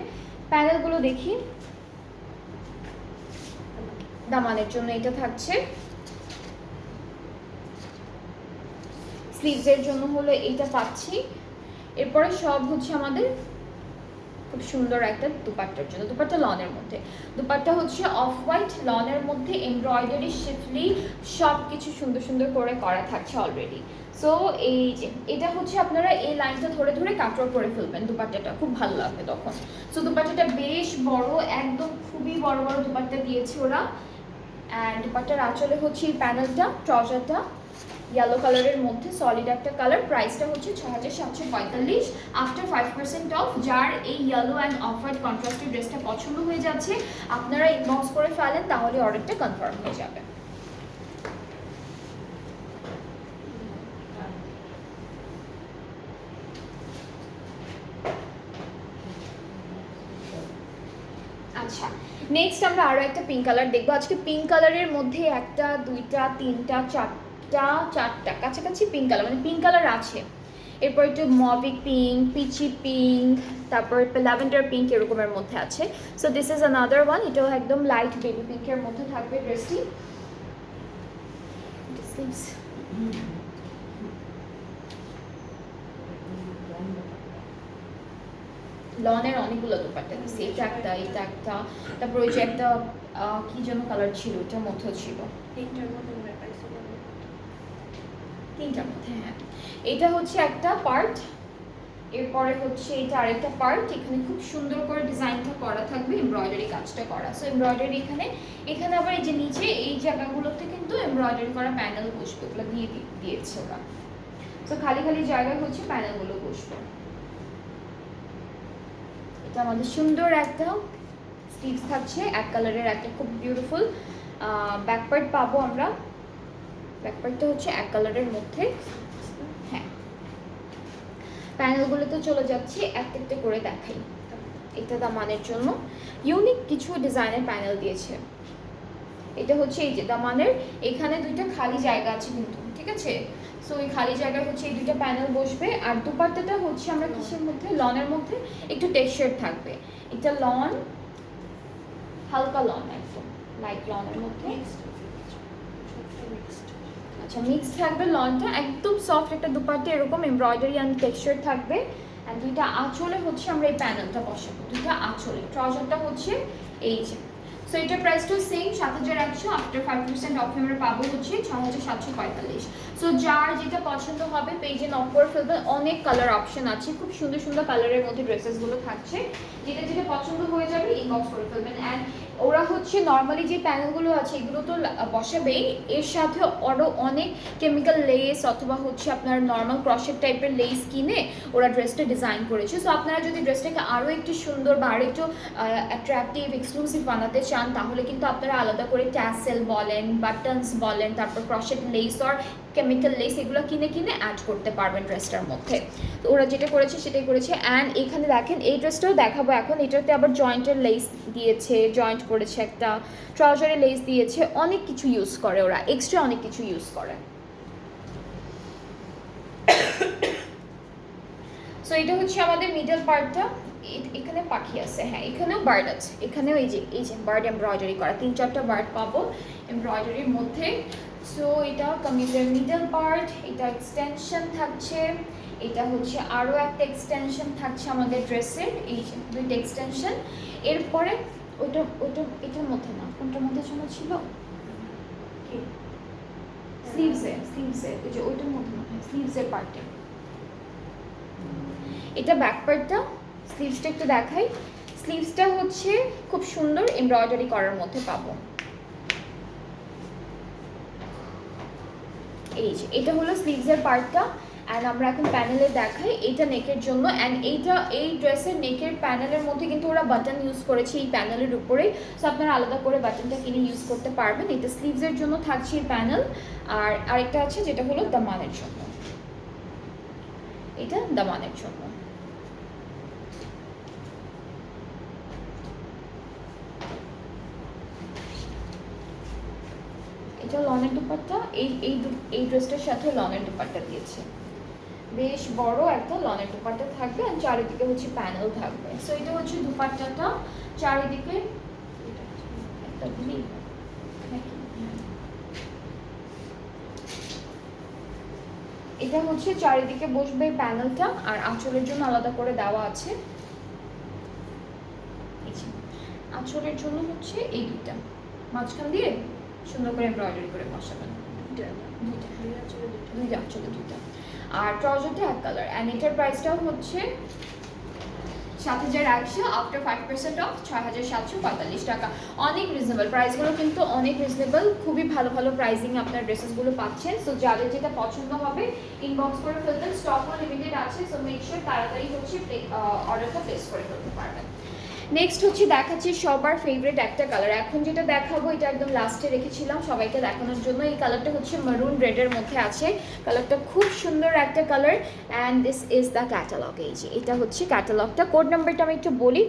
প্যানেলগুলো দেখি, দামানের জন্য এটা থাকছে, স্লিভসের জন্য হলো এইটা পাচ্ছি। এরপরে সব হচ্ছে আমাদের খুব সুন্দর একটা দুপাট্টার জন্য, দুপাট্টা লনের মধ্যে। দুপাট্টা হচ্ছে অফ হোয়াইট লনের মধ্যে, এমব্রয়ডারি শিফলি সব কিছু সুন্দর সুন্দর করে করা থাকছে অলরেডি। সো এই যে এটা হচ্ছে আপনারা এই লাইনটা ধরে ধরে কাটওয়ার করে ফেলবেন, দুপাট্টাটা খুব ভালো লাগবে তখন। সো দুপাট্টাটা বেশ বড়, একদম খুবই বড় বড় দুপাট্টা দিয়েছে ওরা। অ্যান্ড দুপাট্টার আঁচলে হচ্ছে এই প্যানেলটা, ট্রাউজারটা ইয়েলো কালারের মধ্যে সলিড একটা কালার। প্রাইসটা হচ্ছে ৬,৭৪৫ আফটার 5% অফ। যার এই ইয়েলো অ্যান্ড অফ হোয়াইট কন্ট্রাস্টের ড্রেসটা পছন্দ হয়ে যাচ্ছে, আপনারা ইনবক্স করে ফেলেন, তাহলে অর্ডারটা কনফার্ম হয়ে যাবে। আচ্ছা, নেক্সট আমরা আরো একটা পিঙ্ক কালার দেখবো। আজকে পিঙ্ক কালারের মধ্যে একটা, দুইটা, তিনটা, চারটা কাছাকাছি পিঙ্ক কালার, মানে পিঙ্ক কালার আছে। এরপর একটু মভিক পিঙ্ক, পিচি পিঙ্ক, তারপর ল্যাভেন্ডার পিঙ্ক এরকমের মধ্যে আছে। So this is another one, এটাও একদম লাইট বেবি পিঙ্কের মধ্যে থাকবে ড্রেসটি। লনের অনেকগুলো দুপাট্টা দিচ্ছি, এটা একটা, এটা একটা, তারপর ওই যে একটা কি যেন কালার ছিল, ওটার মধ্যে ছিল তিনটার মধ্যে। হ্যাঁ, এটা হচ্ছে একটা পার্ট, এরপরে হচ্ছে এটা আরেকটা পার্ট। এখানে খুব সুন্দর করে ডিজাইনটা করা থাকবে, এমব্রয়ডারি কাজটা করা। সো এমব্রয়ডারি এখানে, এখানে আবার এই যে নিচে এই জায়গাগুলোতে কিন্তু এমব্রয়ডারি করা প্যানেল বসবে, ওগুলো দিয়েছে ওরা। সো খালি খালি জায়গায় হচ্ছে প্যানেলগুলো বসবে। এটা আমাদের সুন্দর একটা স্লিভস থাকছে, এক কালারের একটা খুব বিউটিফুল ব্যাক পার্ট পাবো আমরা। ব্যাক পার্টটা হচ্ছে এক কালারের মধ্যে। হ্যাঁ, প্যানেলগুলোতে চলে যাচ্ছি, একটা একটা করে দেখাই। এটা দামানের জন্য ইউনিক কিছু ডিজাইনের প্যানেল দিয়েছে। এটা হচ্ছে এই যে দামানের, এখানে দুইটা খালি জায়গা আছে কিন্তু, ঠিক আছে। সো এই খালি জায়গায় হচ্ছে এই দুইটা প্যানেল বসবে। আর দুপাট্টাটা হচ্ছে আমরা কিসের মধ্যে, লনের মধ্যে একটু টেক্সচার থাকবে। এটা লন, হালকা লন, একদম লাইট লনের মধ্যে। আচ্ছা, মিক্স থাকবে লনটা, একদম সফট একটা দুপাট্টা, এরকম এমব্রয়ডারি অ্যান্ড টেক্সচার থাকবে। আর দুইটা আঁচলে হচ্ছে আমরা এই প্যানেলটা বসাবো, দুইটা আঁচলে। ট্রাউজারটা হচ্ছে এই যে। সো এটার প্রাইসটাও সেম ৭,১০০, আফটার 5% অফ আমরা পাবো হচ্ছে ৬,৭৪৫। সো যার যেটা পছন্দ হবে পেজে নক করে ফেলবেন, অনেক কালার অপশন আছে, খুব সুন্দর সুন্দর কালারের মধ্যে ড্রেসেসগুলো থাকছে। যেটা যেটা পছন্দ হয়ে যাবে ইনবক্স করে ফেলবেন। অ্যান্ড ওরা হচ্ছে নর্মালি যে প্যানেলগুলো আছে এগুলো তো বসাবেই, এর সাথে আরও অনেক কেমিক্যাল লেস অথবা হচ্ছে আপনার নর্মাল ক্রশেট টাইপের লেস কিনে ওরা ড্রেসটা ডিজাইন করেছে। সো আপনারা যদি ড্রেসটাকে আরও একটু সুন্দর বা আরও একটু অ্যাট্রাকটিভ এক্সক্লুসিভ বানাতে চান, তাহলে কিন্তু আপনারা আলাদা করে ট্যাসেল বলেন, বাটনস বলেন, তারপর ক্রশেট লেস আর কেমিক্যাল লেস এগুলো কিনে কিনে অ্যাড করতে পারবেন ড্রেসটার মধ্যে। তো ওরা যেটা করেছে সেটাই করেছে। অ্যান্ড এখানে দেখেন, এই ড্রেসটাও দেখাবো এখন। এটাতে আবার জয়েন্টের লেস দিয়েছে, জয়েন্ট করেছে একটা, ট্রাউজারের লেস দিয়েছে, অনেক কিছু ইউজ করে ওরা, এক্সট্রা অনেক কিছু ইউজ করে। সো এটা হচ্ছে আমাদের মিডল পার্টটা। এখানে পাখি আছে, হ্যাঁ এখানেও বার্ড আছে, এখানেও এই যে বার্ড এমব্রয়ডারি করা, ৩-৪টা বার্ড পাবো এমব্রয়ডারির মধ্যে। সো এটা কামিজের মিডল পার্ট, এটা এক্সটেনশন থাকছে, এটা হচ্ছে আরও একটা এক্সটেনশন থাকছে আমাদের ড্রেসের, এই যে দুইটা এক্সটেনশন। এরপরে ওইটা এটার মধ্যে না, কোনটার মধ্যে জন্য ছিল স্লিভসে, ওই যে ওইটার মধ্যে না, স্লিভসের পার্টে। এটা ব্যাক পার্টটা, স্লিভসটা একটু দেখাই। স্লিভসটা হচ্ছে খুব সুন্দর এমব্রয়ডারি করার মধ্যে পাবো। এই যে এটা হলো স্লিভসের পার্টটা। অ্যান্ড আমরা এখন প্যানেলে দেখাই এইটা নেকের জন্য। অ্যান্ড এই ড্রেসের নেকের প্যানেলের মধ্যে কিন্তু ওরা বাটন ইউজ করেছে এই প্যানেলের উপরেই, সো আপনারা আলাদা করে বাটনটা কিনে ইউজ করতে পারবেন। এটা স্লিভসের জন্য থাকছে এই প্যানেল। আর আরেকটা আছে যেটা হলো দামানের জন্য, এটা দামানের জন্য। এটা লনের দুপাট্টা, এই ড্রেসটার সাথে লনের দুপাট্টা দিয়েছে, বেশ বড় একটা লনের দুপাট্টা থাকবে আর চারিদিকে হচ্ছে প্যানেল থাকবে। সো এটা হচ্ছে দুপাট্টাটা, চারিদিকে একটা এটা হচ্ছে চারিদিকে বসবে প্যানেলটা। আর আঁচলের জন্য আলাদা করে দেওয়া আছে। আঁচলের জন্য হচ্ছে এই দুইটা মাঝখান দিয়ে সুন্দর করে এমব্রয়ডারি করে বসাবেন, দুইটা আঁচলে দুইটা। আর ট্রাউজারটা এক কালার। অ্যান্ড এটার প্রাইসটাও হচ্ছে ৭,১০০, আফটার 5% অফ ৬,৭৪৫ টাকা। অনেক রিজনেবল প্রাইসগুলো, কিন্তু অনেক রিজনেবল, খুবই ভালো ভালো প্রাইসিং আপনার ড্রেসেসগুলো পাচ্ছেন। সো যাদের যেটা পছন্দ হবে ইনবক্স করে ফেলবেন, স্টকও লিমিটেড আছে। সো মেক শিওর তাড়াতাড়ি হচ্ছে অর্ডারটা প্লেস করে ফেলতে পারবেন। নেক্সট হচ্ছে দেখাচ্ছি সবার ফেভারিট একটা কালার। এখন যেটা দেখাবো এটা একদম লাস্টে রেখেছিলাম সবাইকে দেখানোর জন্য। এই কালারটা হচ্ছে মারুন রেডের মধ্যে আছে। কালারটা খুব সুন্দর একটা colour. And this is the catalogue. এই যে এটা হচ্ছে ক্যাটালগটা। কোড নাম্বারটা আমি একটু বলি,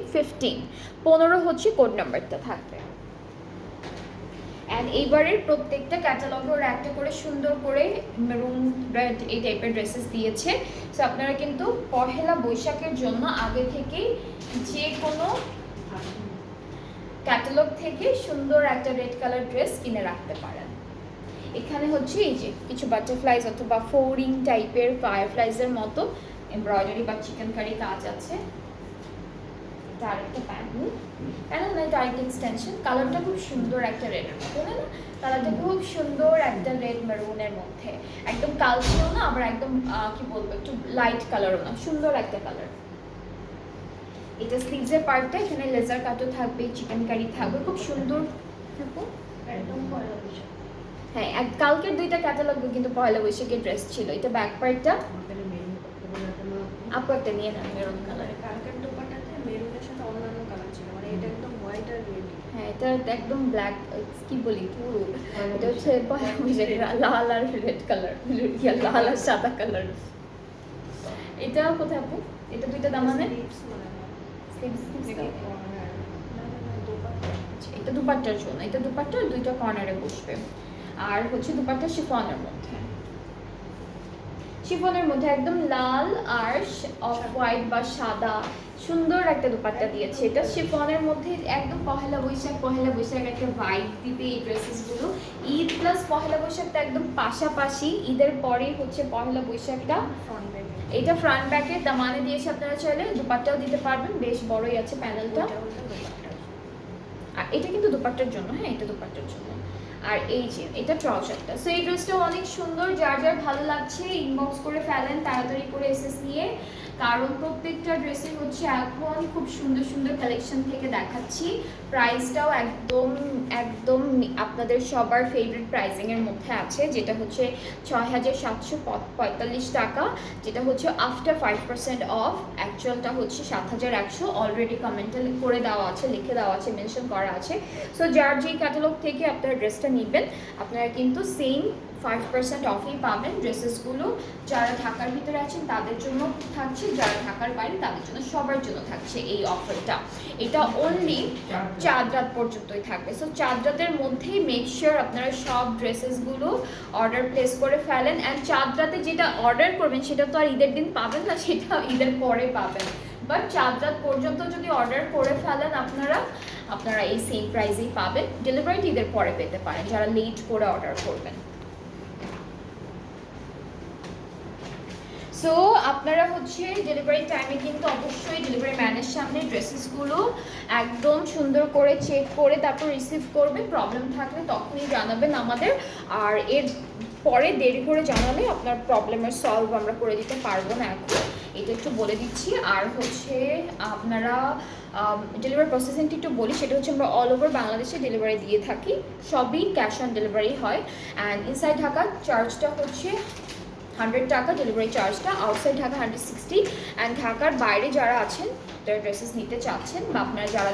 15 হচ্ছে কোড নাম্বারটা থাকবে। অ্যান্ড এইবারের প্রত্যেকটা ক্যাটালগে ওরা একটা করে সুন্দর করে মেরুন রেড এই টাইপের ড্রেসেস দিয়েছে। সো আপনারা কিন্তু পহেলা বৈশাখের জন্য আগে থেকেই যে কোনো ক্যাটালগ থেকে সুন্দর একটা রেড কালার ড্রেস কিনে রাখতে পারেন। এখানে হচ্ছে এই যে কিছু বাটারফ্লাইজ অথবা ফোরিং টাইপের ফায়ারফ্লাইজের মতো এমব্রয়ডারি বা চিকেন কারি কাজ আছে। আরেকটা প্যানেল না, এটা আরেকটা এক্সটেনশন। কালারটা খুব সুন্দর একটা রেডের মধ্যে, না কালারটা খুব সুন্দর একটা রেড মেরুনের মধ্যে, একদম কালচেও না আবার একদম কি বলবো একটু লাইট কালারও না, সুন্দর একটা কালার। এটা স্লিভসের পার্টটা, এখানে লেজার কাটও থাকবে, চিকেন কারি থাকবে, খুব সুন্দর থাকবে একদম পয়লা বৈশাখ। হ্যাঁ, কালকের দুইটা ক্যাটালগে কিন্তু পয়লা বৈশাখের ড্রেস ছিল। এটা ব্যাক পার্টটা আপু একটা নিয়ে নেন মেরুন কালারের।
কালকের দোপাট্টাতে মেরুনের সাথে অন্যান্য কালার ছিল, মানে এটা একদম হোয়াইট আর রেড।
হ্যাঁ, এটা একদম ব্ল্যাক, কি বলি পুরো এটা হচ্ছে পয়লা বৈশাখের লাল আর রেড কালার, লাল আর সাদা কালার। এটা কোথায় আপু? এটা দুইটা দামানে এটা দুপাট্টার জন্য, এটা দুপাট্টার দুইটা কর্নারে বসবে। আর হচ্ছে দুপাট্টা শিফনের মধ্যে, শিফনের মধ্যে একদম লাল আর অফ হোয়াইট বা সাদা সুন্দর একটা দুপাট্টা দিয়েছে। এটা শিফনের মধ্যে একদম পহেলা বৈশাখ একটা ভাইব দিবে এই ড্রেসেসগুলো। ঈদ প্লাস পহেলা বৈশাখটা একদম পাশাপাশি, ঈদের পরেই হচ্ছে পহেলা বৈশাখটা। এটা ফ্রন্ট ব্যাকের দামানে দিয়েছে, আপনারা চাইলে দুপাট্টাও দিতে পারবেন, বেশ বড়ই আছে প্যানেলটা। আর এটা কিন্তু দুপাট্টার জন্য, হ্যাঁ এটা দুপাট্টার জন্য। আর এই যে এটা ট্রাউজারটা। সো এই ড্রেসটাও অনেক সুন্দর, যার যার ভালো লাগছে ইনবক্স করে ফেলেন তাড়াতাড়ি করে এসএস নিয়ে, কারণ প্রত্যেকটা ড্রেসে হচ্ছে এখন খুব সুন্দর সুন্দর কালেকশন থেকে দেখাচ্ছি। প্রাইসটাও একদম একদম আপনাদের সবার ফেভারিট প্রাইসিংয়ের মধ্যে আছে, যেটা হচ্ছে ৬,৭৪৫ টাকা, যেটা হচ্ছে আফটার 5% অফ। অ্যাকচুয়ালটা হচ্ছে ৭,১০০, অলরেডি কমেন্টে করে দেওয়া আছে, লিখে দেওয়া আছে, মেনশন করা আছে। সো যার যেই ক্যাটালগ থেকে আপনারা ড্রেসটা নেবেন আপনারা কিন্তু সেম 5% অফই পাবেন ড্রেসেসগুলো। যারা ঢাকার ভিতরে আছেন তাদের জন্য থাকছে, যারা ঢাকার বাইরে তাদের জন্য, সবার জন্য থাকছে এই অফারটা। এটা অনলি চাঁদ রাত পর্যন্তই থাকবে। সো চাঁদ রাতের মধ্যেই মেক শিওর আপনারা সব ড্রেসেসগুলো অর্ডার প্লেস করে ফেলেন। অ্যান্ড চাঁদ রাতে যেটা অর্ডার করবেন সেটা তো আর ঈদের দিন পাবেন না, সেটা ঈদের পরে পাবেন। বাট চাঁদ রাত পর্যন্ত যদি অর্ডার করে ফেলেন আপনারা এই সেম প্রাইসেই পাবেন। ডেলিভারি ঈদের পরে পেতে পারেন যারা লেট করে অর্ডার করবেন। সো আপনারা হচ্ছে ডেলিভারি টাইমে কিন্তু অবশ্যই ডেলিভারি ম্যানের সামনে ড্রেসেসগুলো একদম সুন্দর করে চেক করে তারপর রিসিভ করবেন। প্রবলেম থাকলে তখনই জানাবেন আমাদের, আর এর পরে দেরি করে জানালে আপনার প্রবলেমের সলভ আমরা করে দিতে পারবো না এখন। এটা একটু বলে দিচ্ছি। আর হচ্ছে আপনারা ডেলিভারি প্রসেসিংটি একটু বলি, সেটা হচ্ছে আমরা অল ওভার বাংলাদেশে ডেলিভারি দিয়ে থাকি, সবই ক্যাশ অন ডেলিভারি হয়। অ্যান্ড ইনসাইড ঢাকা চার্জটা হচ্ছে 100 টাকা, ডেলিভারি চার্জটা। আউটসাইড ঢাকা 160। অ্যান্ড ঢাকার বাইরে যারা আছেন যারা ড্রেসেস নিতে চাচ্ছেন বা আপনারা যারা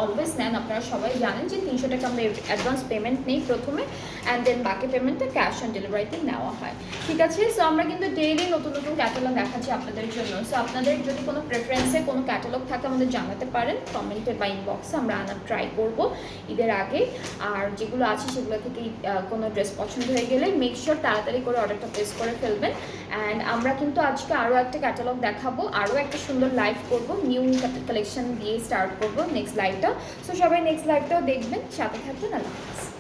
অলওয়েজ নেন, আপনারা সবাই জানেন যে 300 টাকা আমরা অ্যাডভান্স পেমেন্ট নেই প্রথমে, অ্যান্ড দেন বাকি পেমেন্টটা ক্যাশ অন ডেলিভারিতে নেওয়া হয়। ঠিক আছে, সো আমরা কিন্তু ডেইলি নতুন নতুন ক্যাটালগ দেখাচ্ছি আপনাদের জন্য। সো আপনাদের যদি কোনো প্রেফারেন্সে কোনো ক্যাটালগ থাকে আমাদের জানাতে পারেন কমেন্টে বা ইনবক্সে, আমরা আনার ট্রাই করব ঈদের আগে। আর যেগুলো আছে সেগুলো থেকে কোনো ড্রেস পছন্দ হয়ে গেলে মেক শিওর তাড়াতাড়ি করে অর্ডারটা প্লেস করে ফেলবেন। অ্যান্ড আমরা কিন্তু আজকে আরও একটা ক্যাটালগ দেখাবো, আরও একটা সুন্দর লাইভ করবো, নিউ কালেকশন দিয়ে স্টার্ট করবো নেক্সট লাইভটা। সো সবাই নেক্সট লাইভটাও দেখবেন, সাথে থাকবেন। আল্লাহ হাফেজ।